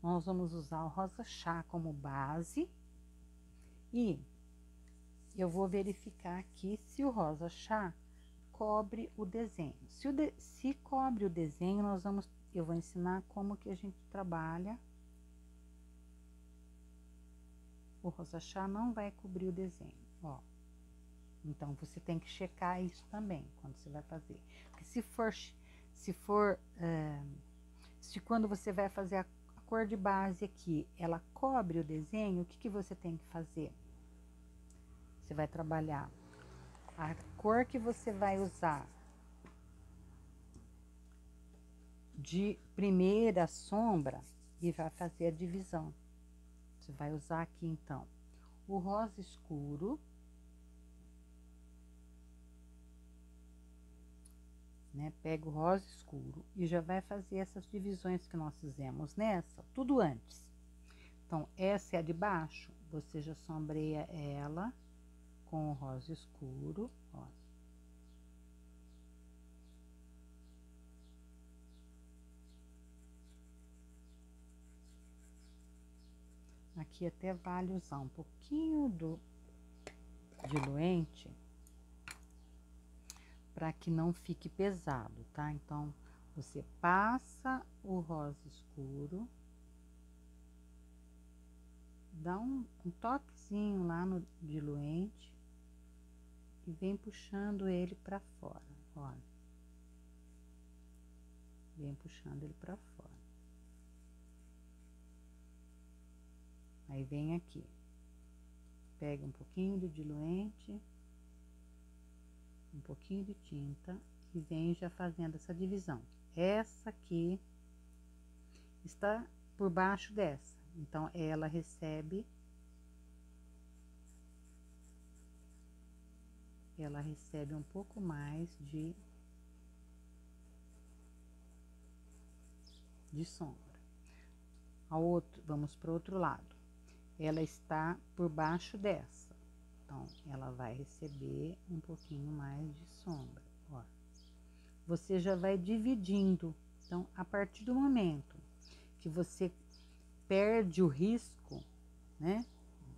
Nós vamos usar o rosa chá como base e eu vou verificar aqui se o rosa chá cobre o desenho. Se cobre o desenho, eu vou ensinar como que a gente trabalha. O rosa chá não vai cobrir o desenho, ó. Então, você tem que checar isso também, quando você vai fazer. Porque se quando você vai fazer a cor de base aqui, ela cobre o desenho, o que você tem que fazer? Você vai trabalhar a cor que você vai usar de primeira sombra e vai fazer a divisão. Você vai usar aqui, então, o rosa escuro, né? Pega o rosa escuro e já vai fazer essas divisões que nós fizemos nessa, tudo antes. Então, essa é a de baixo, você já sombreia ela com o rosa escuro, ó. Aqui até vale usar um pouquinho do diluente para que não fique pesado, tá? Então, você passa o rosa escuro, dá um toquezinho lá no diluente e vem puxando ele para fora, olha. Vem puxando ele para fora. Aí, vem aqui, pega um pouquinho do diluente, um pouquinho de tinta e vem já fazendo essa divisão. Essa aqui está por baixo dessa, então ela recebe um pouco mais de sombra. Vamos para o outro lado. Ela está por baixo dessa, então ela vai receber um pouquinho mais de sombra, ó. Você já vai dividindo. Então, a partir do momento que você perde o risco, né?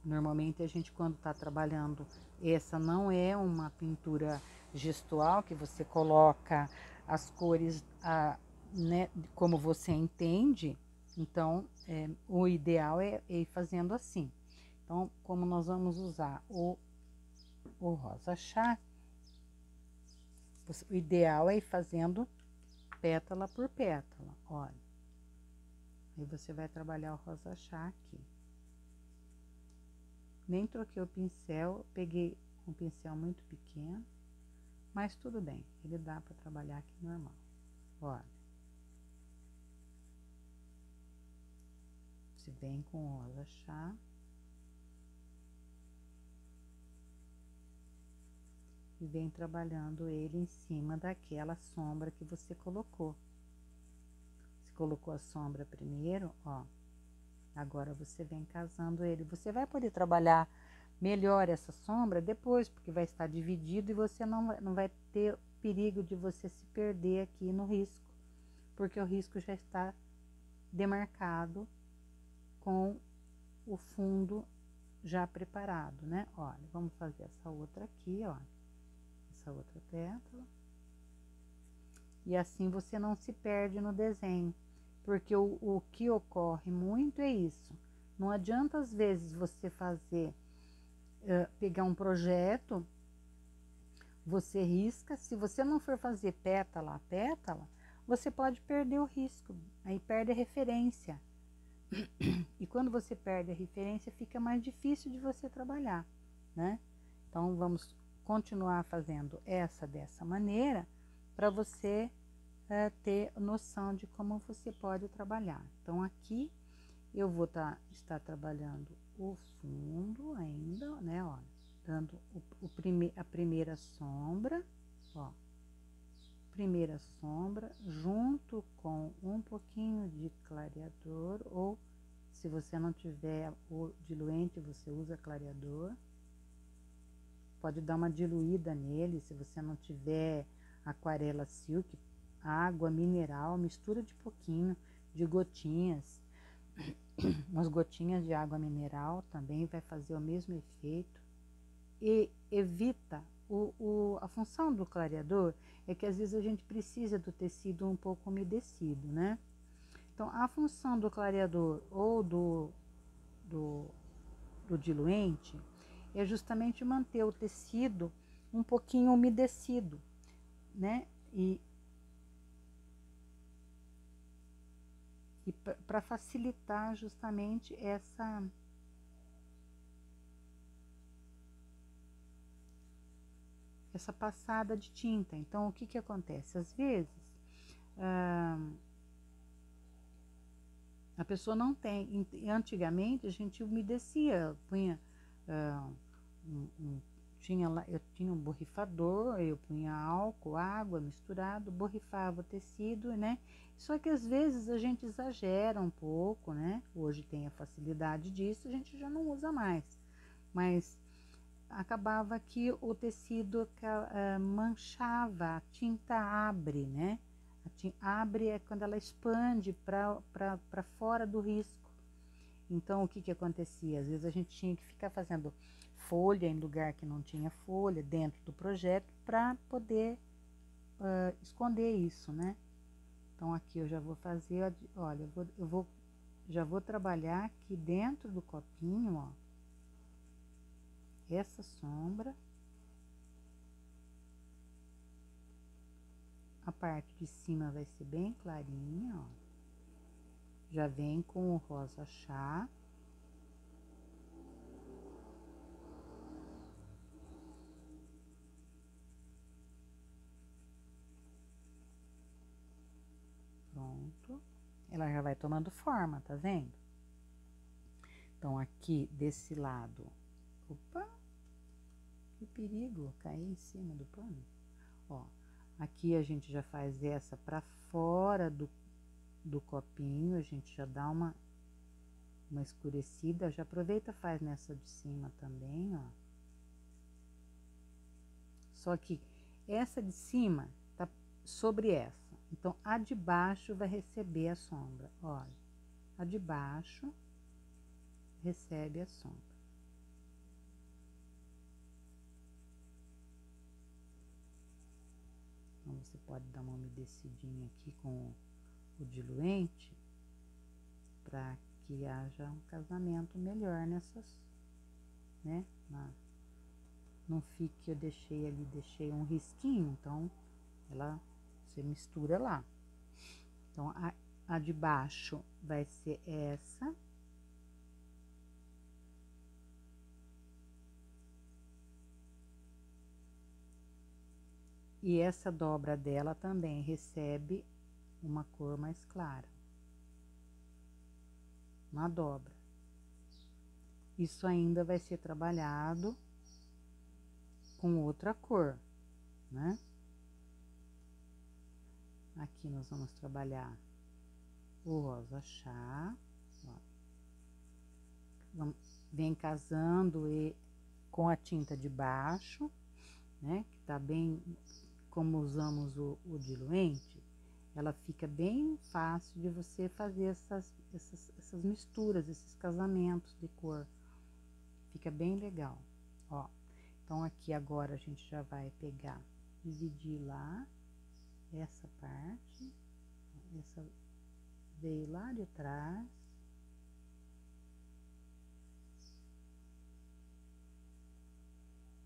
Normalmente a gente, quando tá trabalhando, essa não é uma pintura gestual que você coloca as cores, né, como você entende. Então, o ideal é ir fazendo assim. Então, como nós vamos usar o rosa chá, o ideal é ir fazendo pétala por pétala, olha. Aí você vai trabalhar o rosa chá aqui. Nem troquei o pincel, peguei um pincel muito pequeno, mas tudo bem, ele dá para trabalhar aqui normal. Olha. Você vem com o rosa chá. E vem trabalhando ele em cima daquela sombra que você colocou. Você colocou a sombra primeiro, ó. Agora você vem casando ele. Você vai poder trabalhar melhor essa sombra depois, porque vai estar dividido e você não vai ter perigo de você se perder aqui no risco, porque o risco já está demarcado com o fundo já preparado, né? Olha, vamos fazer essa outra aqui, ó. Essa outra pétala. E assim você não se perde no desenho, porque o que ocorre muito é isso. Não adianta às vezes você fazer, pegar um projeto, você risca, se você não for fazer pétala a pétala, você pode perder o risco, aí perde a referência. E quando você perde a referência, fica mais difícil de você trabalhar, né? Então, vamos continuar fazendo essa dessa maneira, para você ter noção de como você pode trabalhar. Então, aqui eu vou estar trabalhando o fundo ainda, né? Ó, dando a primeira sombra, ó. Primeira sombra, junto com um pouquinho de clareador, ou se você não tiver o diluente, você usa clareador. Pode dar uma diluída nele, se você não tiver aquarela silk, água mineral, mistura de pouquinho, de gotinhas. Umas gotinhas de água mineral também vai fazer o mesmo efeito. E evita, a função do clareador é que às vezes a gente precisa do tecido um pouco umedecido, né? Então, a função do clareador ou do diluente é justamente manter o tecido um pouquinho umedecido, né? E para facilitar justamente essa passada de tinta. Então, o que que acontece? Às vezes, a pessoa não tem. Antigamente, a gente umedecia, punha eu tinha um borrifador, eu punha álcool, água misturado, borrifava o tecido, né? Só que às vezes a gente exagera um pouco, né? Hoje tem a facilidade disso, a gente já não usa mais. Mas acabava que o tecido manchava, a tinta abre, né? A tinta abre é quando ela expande para fora do risco. Então, o que que acontecia? Às vezes a gente tinha que ficar fazendo folha em lugar que não tinha folha dentro do projeto para poder esconder isso, né? Então, aqui eu já vou fazer, olha, já vou trabalhar aqui dentro do copinho, ó, essa sombra. A parte de cima vai ser bem clarinha, ó. Já vem com o rosa chá. Pronto. Ela já vai tomando forma, tá vendo? Então, aqui desse lado, opa, que perigo, cair em cima do pano. Ó, aqui a gente já faz essa para fora do copinho, a gente já dá uma escurecida, já aproveita e faz nessa de cima também, ó. Só que essa de cima tá sobre essa, então a de baixo vai receber a sombra, olha, a de baixo recebe a sombra. Então, você pode dar uma umedecidinha aqui com o diluente para que haja um casamento melhor nessas, né? Não fique, eu deixei ali, deixei um risquinho, então você mistura lá. Então, a de baixo vai ser essa. E essa dobra dela também recebe uma cor mais clara. Uma dobra. Isso ainda vai ser trabalhado com outra cor, né? Aqui nós vamos trabalhar o rosa chá, ó. Vem casando com a tinta de baixo, né? Que tá bem, como usamos o diluente, ela fica bem fácil de você fazer essas misturas, esses casamentos de cor. Fica bem legal, ó. Então, aqui agora a gente já vai pegar, dividir lá, essa parte, essa veio lá de trás.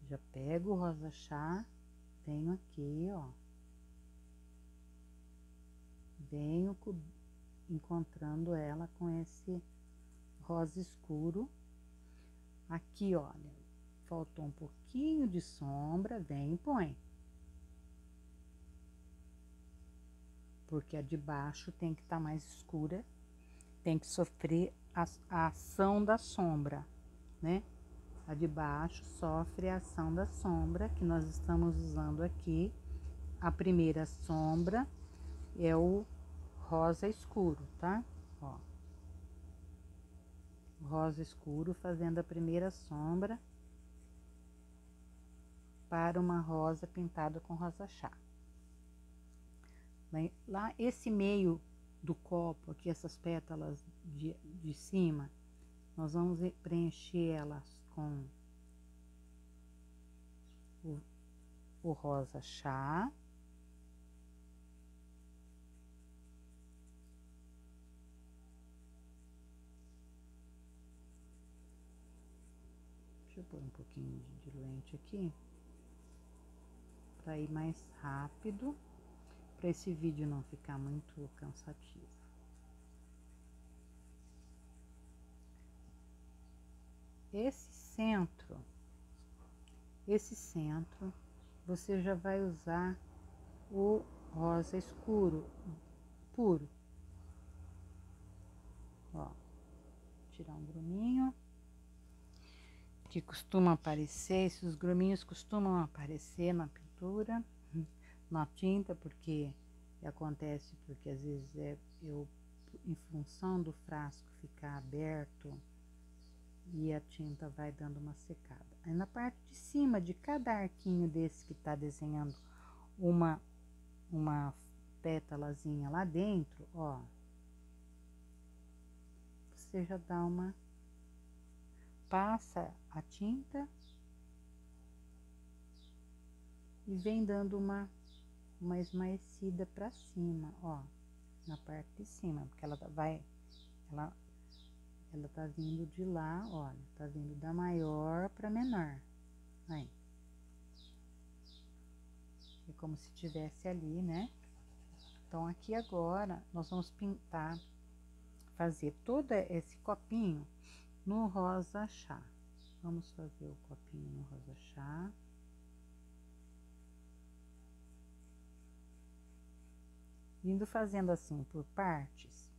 Já pego o rosa chá, venho aqui, ó. Venho encontrando ela com esse rosa escuro. Aqui, olha, faltou um pouquinho de sombra, vem e põe. Porque a de baixo tem que estar mais escura, tem que sofrer a ação da sombra, né? A de baixo sofre a ação da sombra, que nós estamos usando aqui. A primeira sombra é o rosa escuro, tá? Ó. Rosa escuro fazendo a primeira sombra para uma rosa pintada com rosa chá. Lá, esse meio do copo aqui, essas pétalas de cima, nós vamos preencher elas com o rosa chá. Deixa eu pôr um pouquinho de diluente aqui, para ir mais rápido, para esse vídeo não ficar muito cansativo. Esse centro, você já vai usar o rosa escuro, puro. Ó, tirar um gruminho, que costuma aparecer, esses gruminhos costumam aparecer na pintura, na tinta, porque acontece, porque às vezes em função do frasco ficar aberto, e a tinta vai dando uma secada. Aí na parte de cima de cada arquinho desse que tá desenhando uma pétalazinha lá dentro, ó, você já dá passa a tinta e vem dando uma esmaecida pra cima, ó, na parte de cima, porque ela tá vindo de lá, olha, tá vindo da maior para menor. Aí. É como se tivesse ali, né? Então, aqui agora, nós vamos pintar, fazer todo esse copinho no rosa chá. Vamos fazer o copinho no rosa chá. Vindo fazendo assim por partes,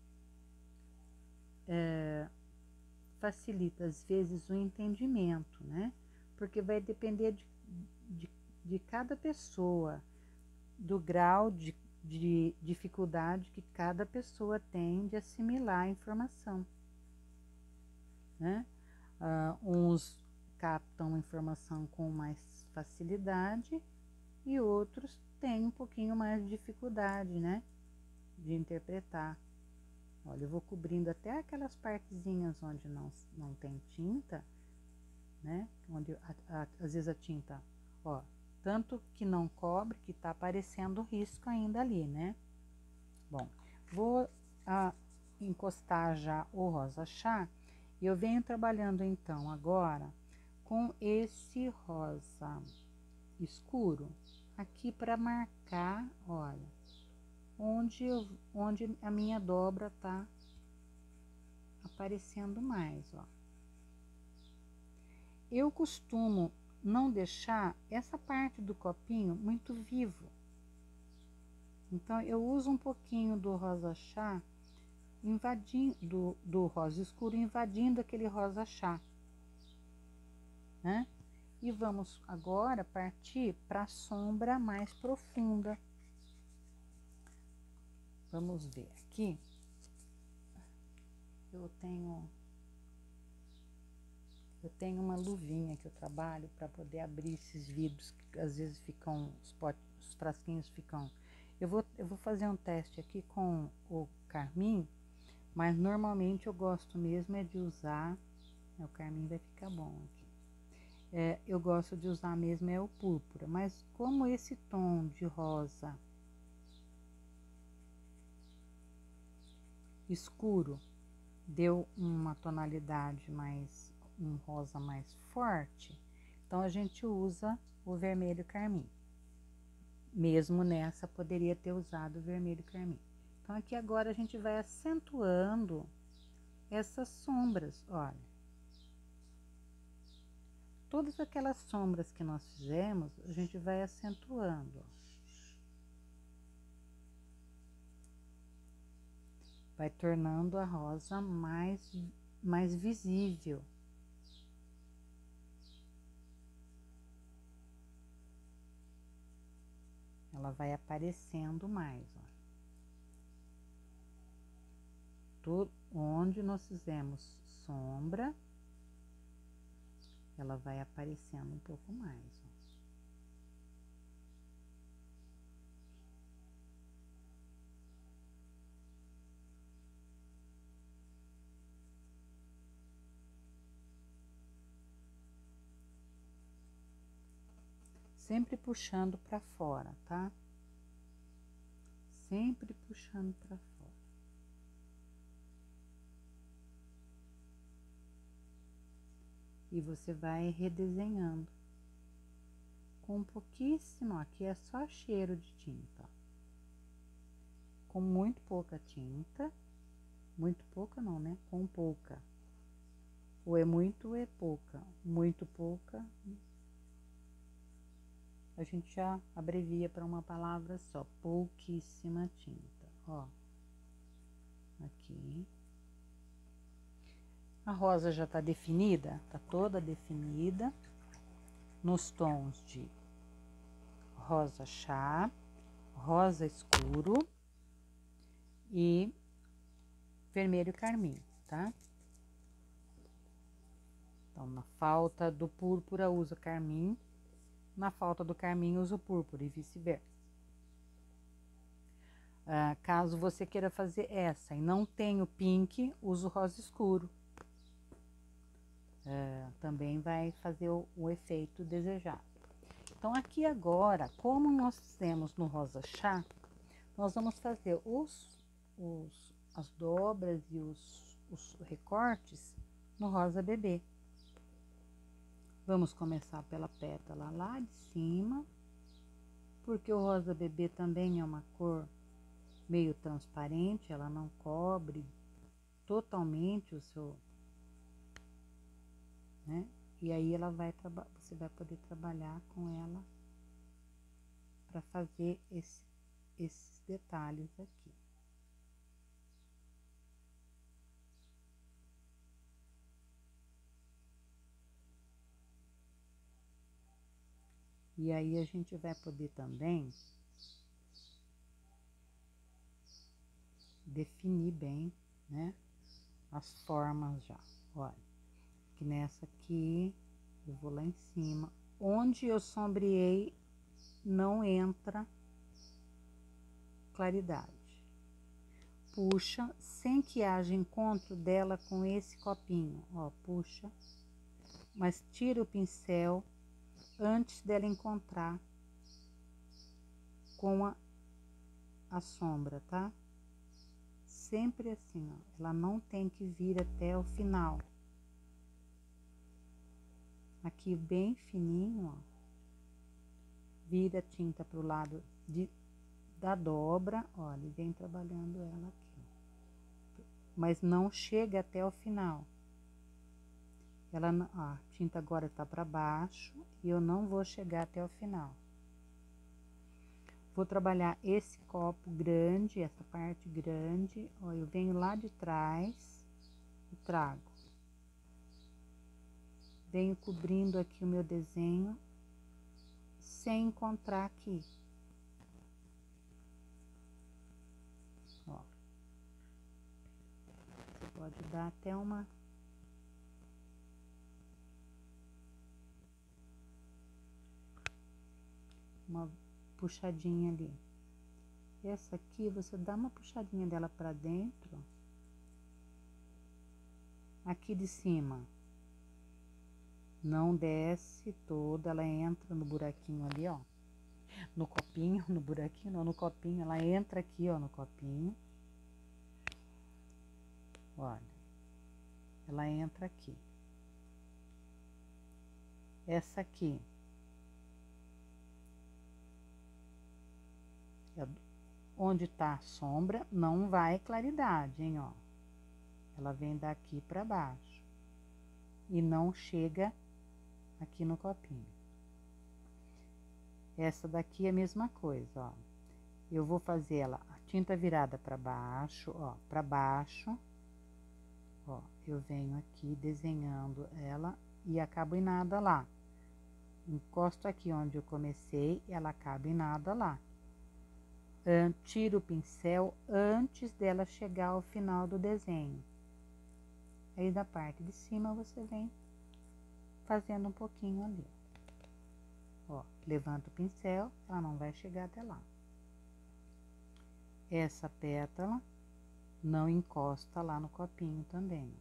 facilita às vezes o entendimento, né? Porque vai depender de cada pessoa, do grau de dificuldade que cada pessoa tem de assimilar a informação, né? Uns captam a informação com mais facilidade e outros têm um pouquinho mais de dificuldade, né? De interpretar. Olha, eu vou cobrindo até aquelas partezinhas onde não tem tinta, né? Onde às vezes a tinta, ó, tanto que não cobre que tá aparecendo risco ainda ali, né? Bom, vou encostar já o rosa chá e eu venho trabalhando então agora com esse rosa escuro aqui para marcar, olha, onde a minha dobra tá aparecendo mais, ó. Eu costumo não deixar essa parte do copinho muito vivo. Então, eu uso um pouquinho do rosa chá invadindo, do rosa escuro, invadindo aquele rosa chá, né? E vamos agora partir para a sombra mais profunda. Vamos ver aqui. Eu tenho uma luvinha que eu trabalho para poder abrir esses vidros que às vezes ficam, os frasquinhos ficam. Eu vou fazer um teste aqui com o carmim, mas normalmente eu gosto mesmo é de usar, o carmim vai ficar bom aqui. Eu gosto de usar mesmo é o púrpura, mas como esse tom de rosa escuro deu uma tonalidade mais, um rosa mais forte, então a gente usa o vermelho carmim. Mesmo nessa poderia ter usado o vermelho carmim. Então aqui agora a gente vai acentuando essas sombras, olha. Todas aquelas sombras que nós fizemos, a gente vai acentuando, ó. Vai tornando a rosa mais visível. Ela vai aparecendo mais, ó. Onde nós fizemos sombra, ela vai aparecendo um pouco mais, ó. Sempre puxando para fora, tá? Sempre puxando para fora. E você vai redesenhando com pouquíssimo, aqui é só cheiro de tinta, ó. Com muito pouca tinta, muito pouca não, né? Com pouca. Ou é muito ou é pouca. Muito pouca, a gente já abrevia para uma palavra só, pouquíssima tinta, ó. Aqui. A rosa já tá definida, tá toda definida, nos tons de rosa chá, rosa escuro e vermelho carmim, tá? Então, na falta do púrpura, usa carmim, na falta do carmim, usa o púrpura e vice-versa. Caso você queira fazer essa e não tenha o pink, usa o rosa escuro. Também vai fazer o efeito desejado. Então, aqui agora, como nós fizemos no rosa chá, nós vamos fazer as dobras e os recortes no rosa bebê. Vamos começar pela pétala lá de cima, porque o rosa bebê também é uma cor meio transparente, ela não cobre totalmente o seu, né? E aí você vai poder trabalhar com ela para fazer esses detalhes aqui. E aí a gente vai poder também definir bem, né, as formas já. Olha, que nessa aqui eu vou lá em cima, onde eu sombreei não entra claridade. Puxa sem que haja encontro dela com esse copinho, ó, puxa, mas tira o pincel antes dela encontrar com a sombra, tá? Sempre assim, ó, ela não tem que vir até o final. Aqui bem fininho, ó, vira a tinta pro lado da dobra, olha, e vem trabalhando ela aqui. Mas não chega até o final. Ela, a tinta agora tá para baixo e eu não vou chegar até o final. Vou trabalhar esse copo grande, essa parte grande, ó, eu venho lá de trás e trago. Venho cobrindo aqui o meu desenho sem encontrar aqui. Ó. Você pode dar até uma puxadinha ali. Essa aqui, você dá uma puxadinha dela pra dentro. Aqui de cima. Não desce toda, ela entra no buraquinho ali, ó. No copinho, no buraquinho, não, no copinho. Ela entra aqui, ó, no copinho. Olha. Ela entra aqui. Essa aqui. Onde tá a sombra, não vai claridade, hein, ó. Ela vem daqui pra baixo. E não chega aqui no copinho. Essa daqui é a mesma coisa, ó. Eu vou fazer ela, a tinta virada pra baixo, ó, pra baixo. Ó, eu venho aqui desenhando ela e acabo em nada lá. Encosto aqui onde eu comecei, ela acaba em nada lá. Tiro o pincel antes dela chegar ao final do desenho. Aí da parte de cima você vem fazendo um pouquinho ali. Ó, levanta o pincel, ela não vai chegar até lá. Essa pétala não encosta lá no copinho também.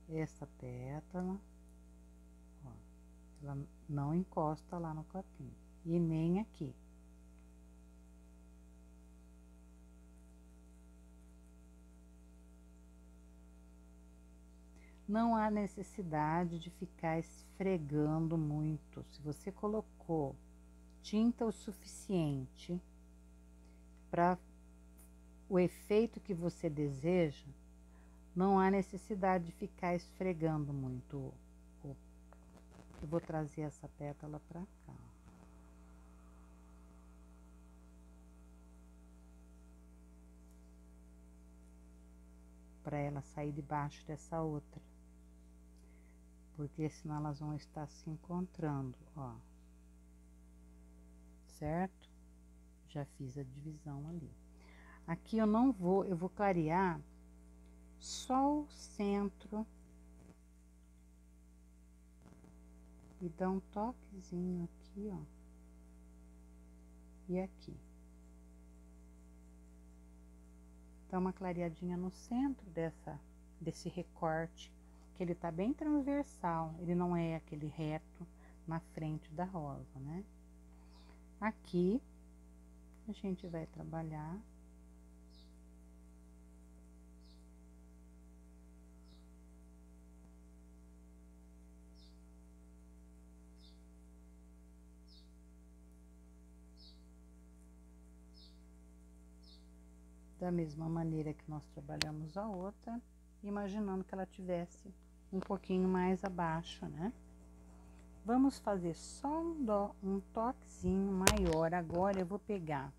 Essa pétala, ó, ela não encosta lá no copinho. E nem aqui. Não há necessidade de ficar esfregando muito. Se você colocou tinta o suficiente para o efeito que você deseja, não há necessidade de ficar esfregando muito. Eu vou trazer essa pétala para cá. Para ela sair debaixo dessa outra. Porque senão elas vão estar se encontrando, ó. Certo? Já fiz a divisão ali. Aqui eu não vou, eu vou clarear só o centro. E dar um toquezinho aqui, ó. E aqui. Dá uma clareadinha no centro desse recorte, que ele tá bem transversal, ele não é aquele reto na frente da rosa, né? Aqui, a gente vai trabalhar da mesma maneira que nós trabalhamos a outra, imaginando que ela tivesse um pouquinho mais abaixo, né? Vamos fazer só um toquezinho maior. Agora eu vou pegar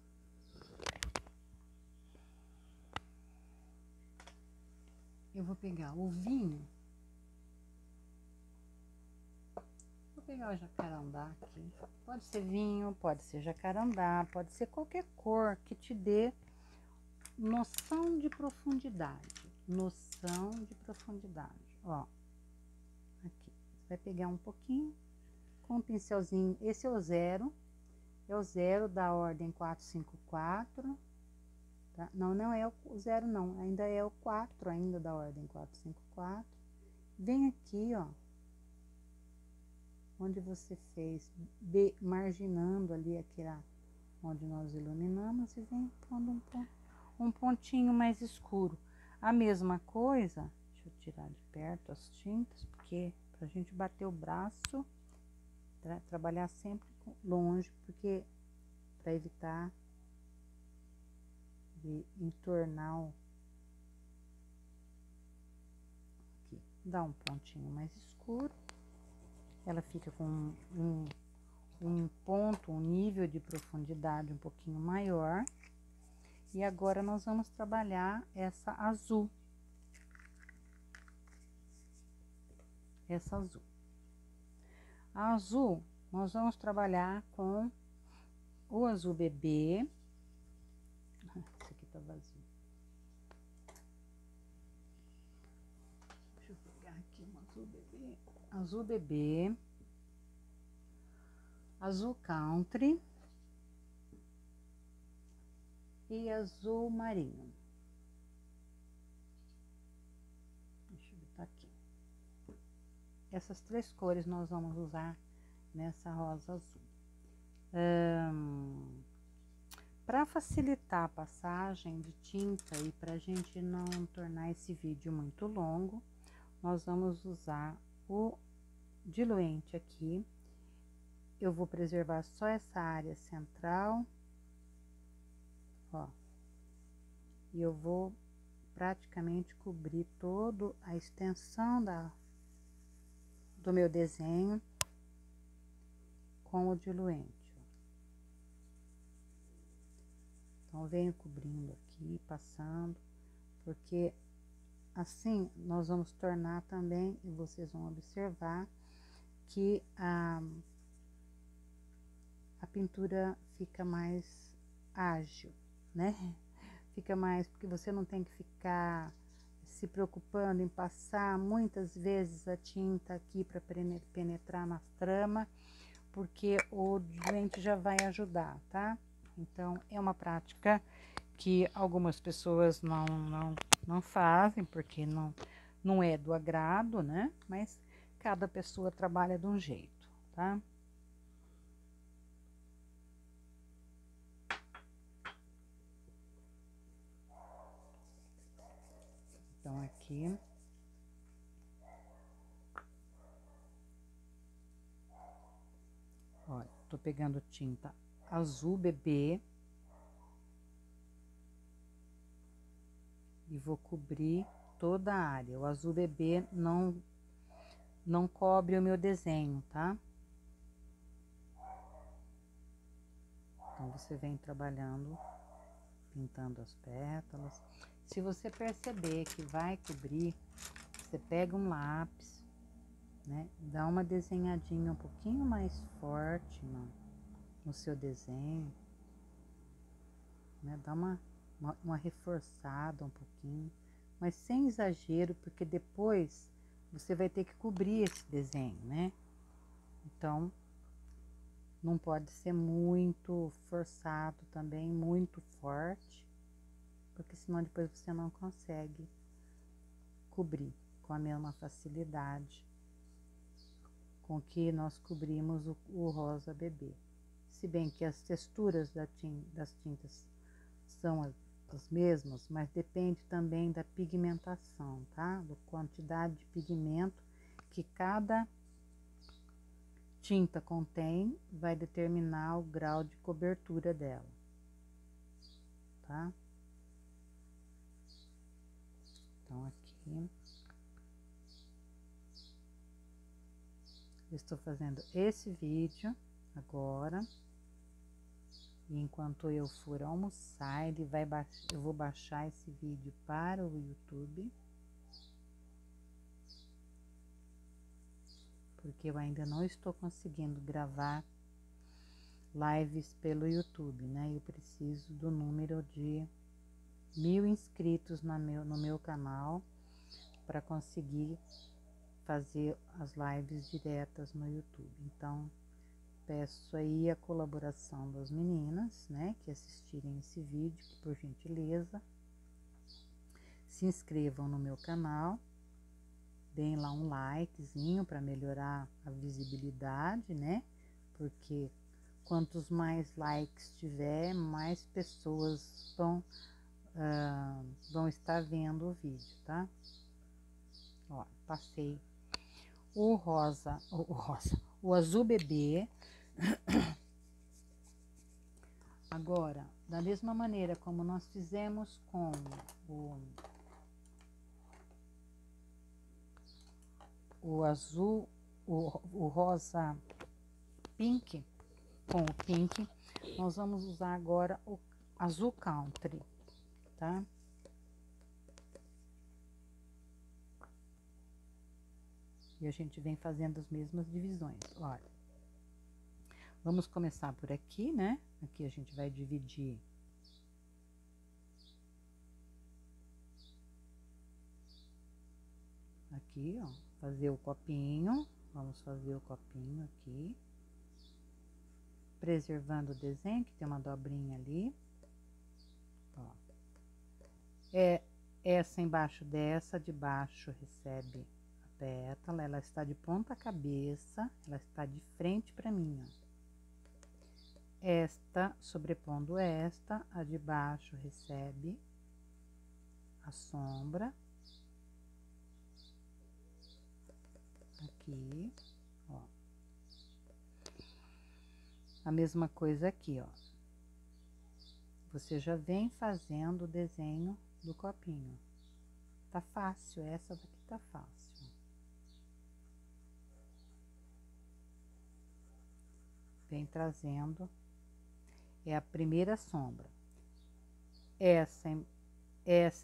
o vinho. Vou pegar o jacarandá aqui. Pode ser vinho, pode ser jacarandá, pode ser qualquer cor que te dê noção de profundidade. Noção de profundidade, ó. Aqui, você vai pegar um pouquinho com um pincelzinho. Esse é o 0 da ordem 454. Tá? Não é o 0 não, ainda é o 4 ainda da ordem 454. Vem aqui, ó, onde você fez, marginando ali aquela onde nós iluminamos, e vem pondo um pontinho mais escuro. A mesma coisa, deixa eu tirar de perto as tintas, porque pra gente bater o braço, trabalhar sempre longe, porque para evitar de entornar aqui, dá um pontinho mais escuro, ela fica com um ponto, um nível de profundidade um pouquinho maior. E agora nós vamos trabalhar essa azul. Essa azul. A azul, nós vamos trabalhar com o azul bebê. Esse aqui tá vazio. Deixa eu pegar aqui um azul bebê. Azul bebê. Azul country. E azul marinho. Deixa eu ver, tá aqui. Essas três cores nós vamos usar nessa rosa azul. Para facilitar a passagem de tinta e para a gente não tornar esse vídeo muito longo, nós vamos usar o diluente aqui. Eu vou preservar só essa área central, ó, e eu vou praticamente cobrir toda a extensão do meu desenho com o diluente. Então, venho cobrindo aqui, passando, porque assim nós vamos tornar também, e vocês vão observar, que a pintura fica mais ágil, né? Fica mais, porque você não tem que ficar se preocupando em passar muitas vezes a tinta aqui para penetrar na trama, porque o diluente já vai ajudar, tá? Então, é uma prática que algumas pessoas não fazem, porque não é do agrado, né? Mas cada pessoa trabalha de um jeito, tá? Então, aqui. Olha, tô pegando tinta azul bebê. E vou cobrir toda a área. O azul bebê não cobre o meu desenho, tá? Então, você vem trabalhando, pintando as pétalas. Se você perceber que vai cobrir, você pega um lápis, né? Dá uma desenhadinha um pouquinho mais forte no seu desenho, né? Dá uma reforçada um pouquinho, mas sem exagero, porque depois você vai ter que cobrir esse desenho, né? Então, não pode ser muito forçado também, muito forte, porque senão depois você não consegue cobrir com a mesma facilidade com que nós cobrimos o rosa bebê. Se bem que as texturas das tintas são as mesmas, mas depende também da pigmentação, tá? Da quantidade de pigmento que cada tinta contém, vai determinar o grau de cobertura dela, tá? Então, aqui eu estou fazendo esse vídeo agora, e enquanto eu for almoçar, eu vou baixar esse vídeo para o YouTube, porque eu ainda não estou conseguindo gravar lives pelo YouTube, né? Eu preciso do número de 1000 inscritos no meu canal para conseguir fazer as lives diretas no YouTube. Então, peço aí a colaboração das meninas, né, que assistirem esse vídeo, que por gentileza se inscrevam no meu canal, deem lá um likezinho para melhorar a visibilidade, né, porque quantos mais likes tiver, mais pessoas vão estar vendo o vídeo, tá? Ó, passei o azul bebê, Agora, da mesma maneira como nós fizemos com o azul, o rosa pink, com o pink, nós vamos usar agora o azul country, tá? E a gente vem fazendo as mesmas divisões, olha. Vamos começar por aqui, né? Aqui a gente vai dividir aqui, ó, fazer o copinho. Vamos fazer o copinho aqui, preservando o desenho, que tem uma dobrinha ali, ó. Essa embaixo dessa, de baixo recebe a pétala, ela está de ponta cabeça, ela está de frente para mim, ó. Esta, sobrepondo esta, a de baixo recebe a sombra. Aqui, ó. A mesma coisa aqui, ó. Você já vem fazendo o desenho do copinho. Tá fácil, essa daqui tá fácil. Vem trazendo, é a primeira sombra. Essa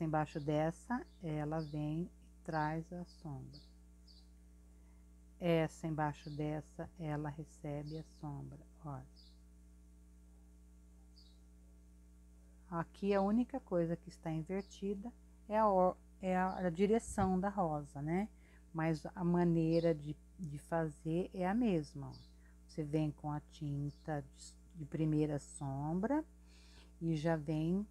embaixo dessa, ela vem e traz a sombra. Essa embaixo dessa, ela recebe a sombra, olha. Aqui a única coisa que está invertida é a direção da rosa, né? Mas a maneira de fazer é a mesma, ó. Você vem com a tinta de primeira sombra e já vem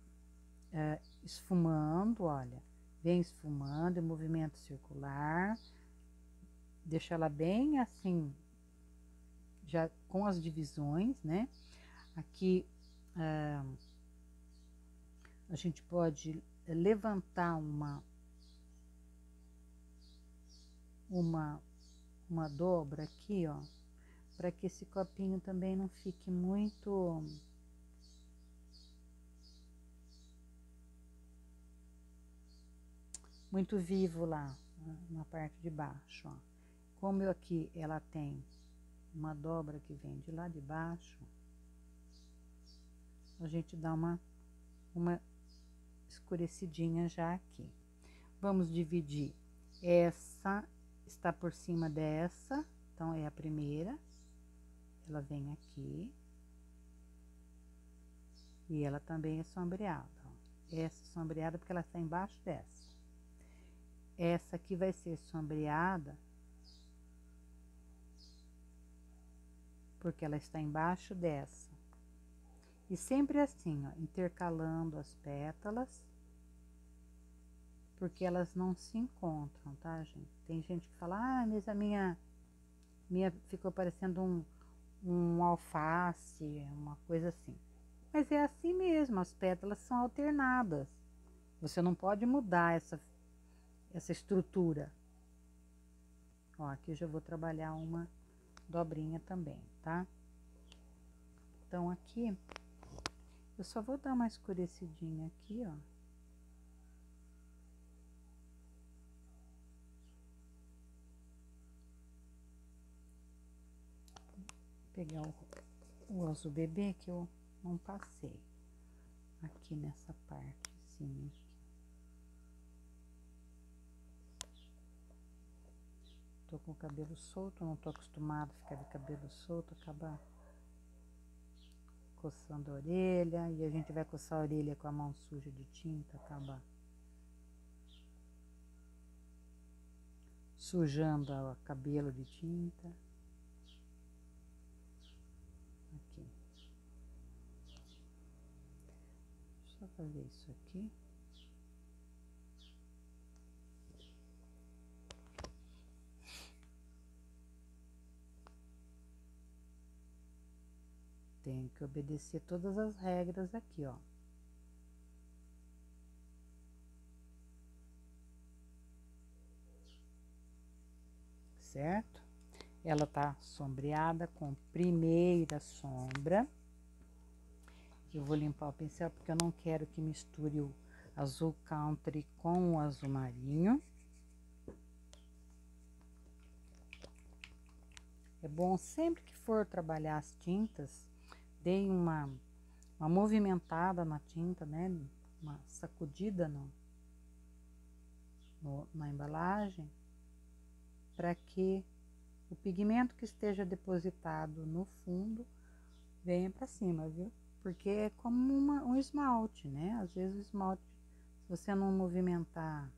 esfumando, olha. Vem esfumando em movimento circular. Deixa ela bem assim, já com as divisões, né? Aqui a gente pode levantar uma dobra aqui, ó, para que esse copinho também não fique muito vivo lá na parte de baixo, ó. Como aqui ela tem uma dobra que vem de lá de baixo, a gente dá uma escurecidinha já aqui. Vamos dividir. Essa está por cima dessa, então é a primeira. Ela vem aqui. E ela também é sombreada, ó. Essa é sombreada porque ela está embaixo dessa. Essa aqui vai ser sombreada porque ela está embaixo dessa. E sempre assim, ó, intercalando as pétalas, porque elas não se encontram, tá, gente? Tem gente que fala, ah, mas a minha ficou parecendo um alface, uma coisa assim. Mas é assim mesmo, as pétalas são alternadas. Você não pode mudar essa estrutura. Ó, aqui eu já vou trabalhar uma dobrinha também, tá? Então, aqui, eu só vou dar uma escurecidinha aqui, ó. Pegar o azul bebê que eu não passei. Aqui nessa parte, sim, aqui. Tô com o cabelo solto, não tô acostumada a ficar de cabelo solto, acaba coçando a orelha, e a gente vai coçar a orelha com a mão suja de tinta, acaba sujando o cabelo de tinta. Aqui. Deixa eu fazer isso aqui. Tenho que obedecer todas as regras aqui, ó. Certo? Ela tá sombreada com primeira sombra. Eu vou limpar o pincel porque eu não quero que misture o azul country com o azul marinho. É bom sempre que for trabalhar as tintas, dê uma movimentada na tinta, né? Uma sacudida na embalagem, para que o pigmento que esteja depositado no fundo venha para cima, viu? Porque é como um esmalte, né? Às vezes o esmalte, se você não movimentar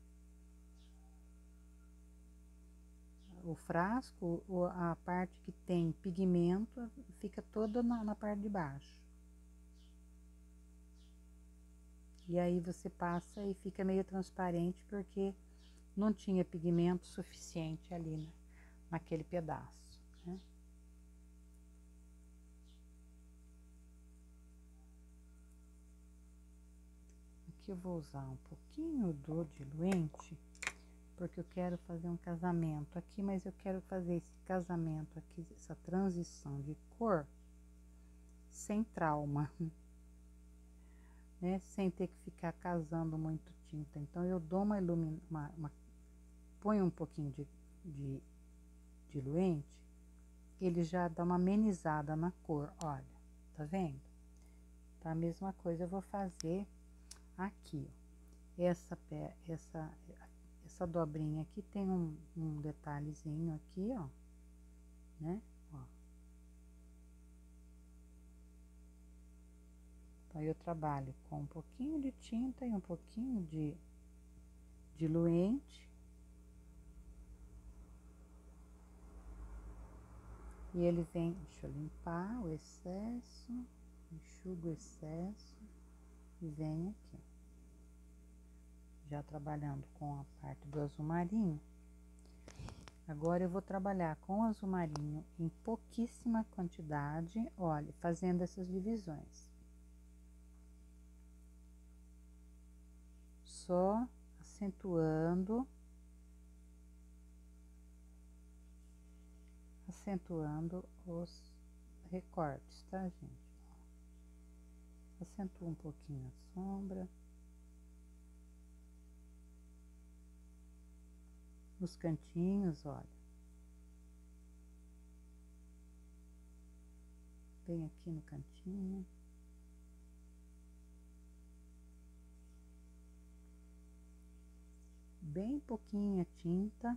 o frasco, a parte que tem pigmento fica toda na parte de baixo. E aí você passa e fica meio transparente porque não tinha pigmento suficiente ali, né, naquele pedaço, né? Aqui eu vou usar um pouquinho do diluente, porque eu quero fazer um casamento aqui, mas eu quero fazer esse casamento aqui, essa transição de cor, sem trauma, né? Sem ter que ficar casando muito tinta. Então, eu dou ponho um pouquinho de diluente, ele já dá uma amenizada na cor, olha, tá vendo? Então, a mesma coisa eu vou fazer aqui, ó. Essa dobrinha aqui tem um detalhezinho aqui, ó, né? Ó. Então, eu trabalho com um pouquinho de tinta e um pouquinho de diluente. E ele vem, deixa eu limpar o excesso, enxugo o excesso e venho aqui. Já trabalhando com a parte do azul marinho. Agora eu vou trabalhar com o azul marinho em pouquíssima quantidade, olha, fazendo essas divisões. Só acentuando os recortes, tá, gente? Acentua um pouquinho a sombra. Nos cantinhos, olha. Bem aqui no cantinho. Bem pouquinha tinta,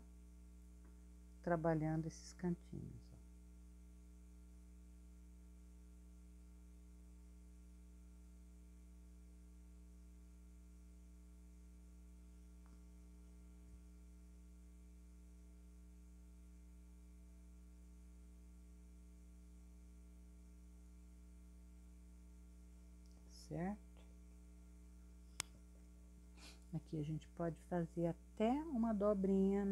trabalhando esses cantinhos. Certo? Aqui a gente pode fazer até uma dobrinha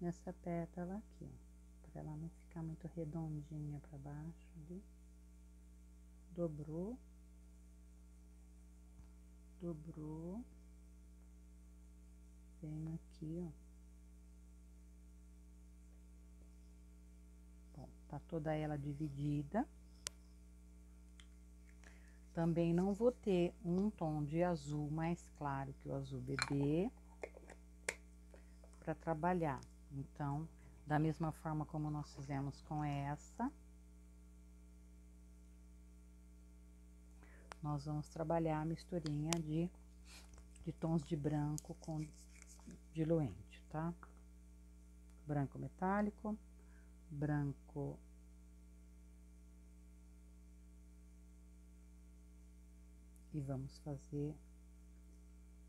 nessa pétala aqui, ó, para ela não ficar muito redondinha para baixo ali. Dobrou, venho aqui, ó. Bom, tá toda ela dividida. Também não vou ter um tom de azul mais claro que o azul bebê para trabalhar. Então, da mesma forma como nós fizemos com essa, nós vamos trabalhar a misturinha de tons de branco com diluente, tá? Branco metálico, branco e vamos fazer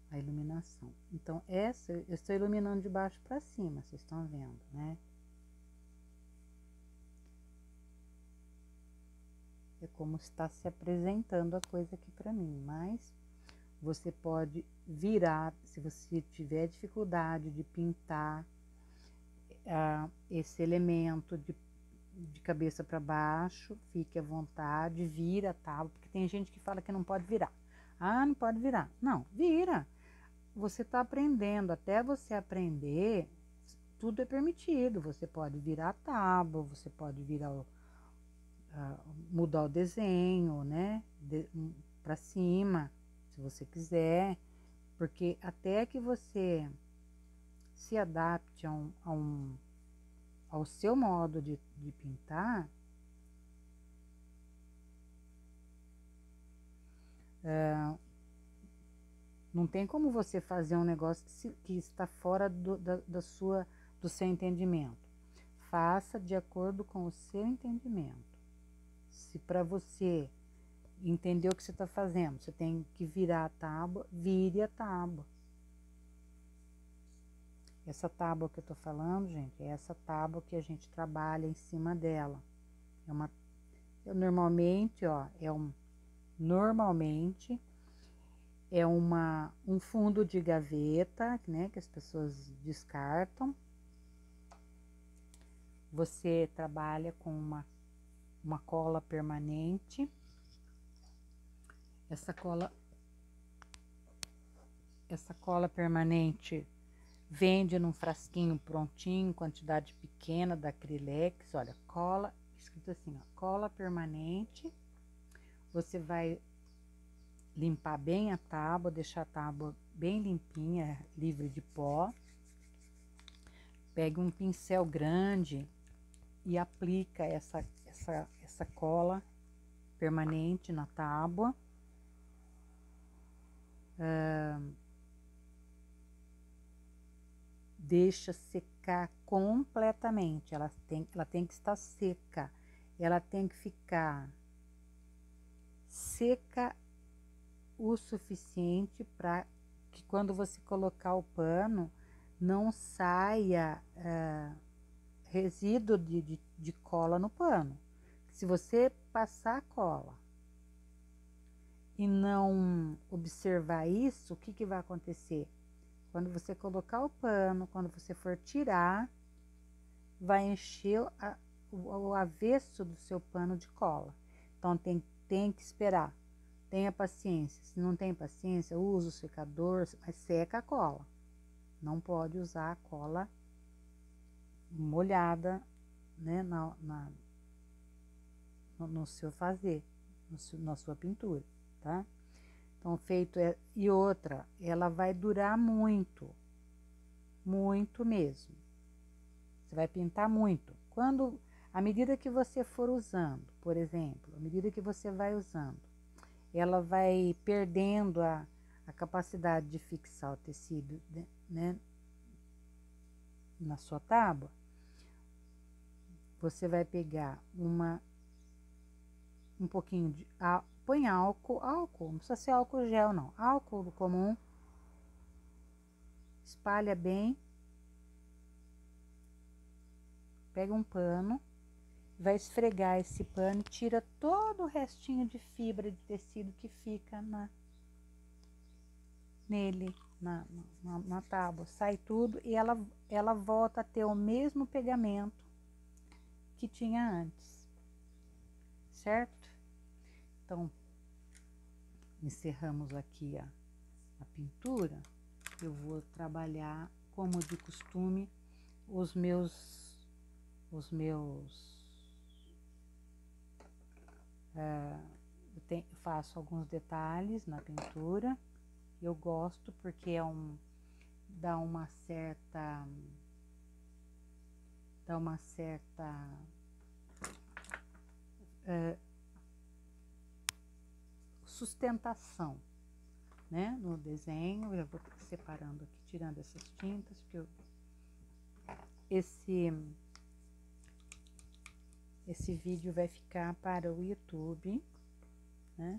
a iluminação. Então, essa eu estou iluminando de baixo para cima, vocês estão vendo, né? É como está se apresentando a coisa aqui para mim, mas você pode virar, se você tiver dificuldade de pintar esse elemento de cabeça para baixo, fique à vontade, vira a tábua, porque tem gente que fala que não pode virar. Ah, não pode virar. Não, vira. Você está aprendendo, até você aprender, tudo é permitido. Você pode virar a tábua, você pode virar mudar o desenho, né? Para cima, se você quiser, porque até que você se adapte ao seu modo de pintar, não tem como você fazer um negócio que está fora do seu entendimento. Faça de acordo com o seu entendimento. Se para você entender o que você está fazendo, você tem que virar a tábua, vire a tábua. Essa tábua que eu estou falando, gente, é essa tábua que a gente trabalha em cima dela. Normalmente é um fundo de gaveta, né, que as pessoas descartam. Você trabalha com uma cola permanente. Essa cola permanente vende num frasquinho prontinho, quantidade pequena da Acrylex. Olha, cola, escrito assim, ó, cola permanente. Você vai limpar bem a tábua, deixar a tábua bem limpinha, livre de pó. Pegue um pincel grande e aplica essa cola permanente na tábua. Deixa secar completamente. Ela tem que estar seca. Ela tem que ficar seca o suficiente para que quando você colocar o pano não saia resíduo de cola no pano. Se você passar a cola e não observar isso, o que vai acontecer? Quando você colocar o pano, quando você for tirar, vai encher o avesso do seu pano de cola. Então tem que esperar. Tenha paciência. Se não tem paciência, usa o secador, mas seca a cola. Não pode usar a cola molhada, né, no seu fazer, na sua pintura, tá? Então, e outra, ela vai durar muito mesmo. Você vai pintar muito. À medida que você for usando, por exemplo, à medida que você vai usando, ela vai perdendo a capacidade de fixar o tecido, né, na sua tábua. Você vai pegar um pouquinho de põe álcool, não precisa ser álcool gel não, álcool comum, espalha bem, pega um pano, vai esfregar esse pano e tira todo o restinho de fibra de tecido que fica na tábua, sai tudo e ela volta a ter o mesmo pegamento que tinha antes, certo? Então, encerramos aqui a pintura. Eu vou trabalhar, como de costume, eu faço alguns detalhes na pintura. Eu gosto porque dá uma certa sustentação, né, no desenho. Eu vou separando aqui, tirando essas tintas, porque esse vídeo vai ficar para o YouTube, né?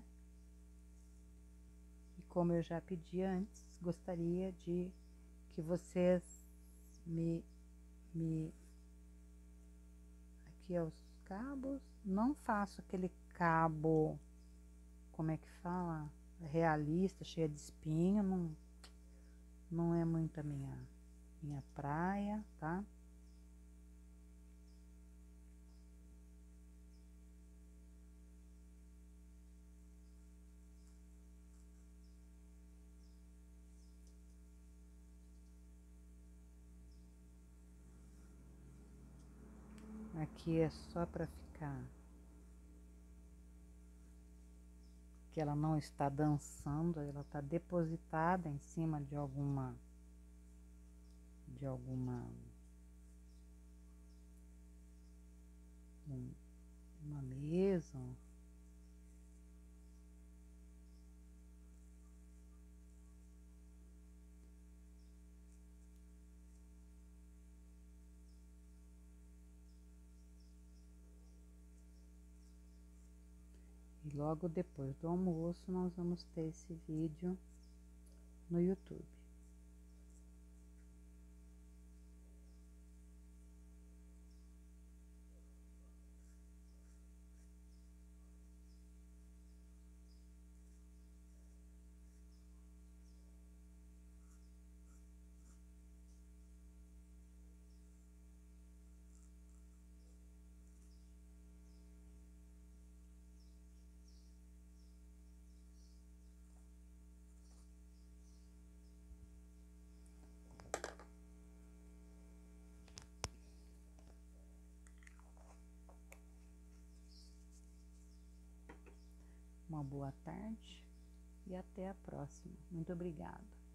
E como eu já pedi antes, gostaria de que vocês aqui aos cabos, não faço aquele cabo, como é que fala? Realista, cheia de espinho, não é muito a minha praia, tá? que é só para ficar, que ela não está dançando, ela está depositada em cima de alguma uma mesa. E logo depois do almoço nós vamos ter esse vídeo no YouTube. Uma boa tarde e até a próxima. Muito obrigada.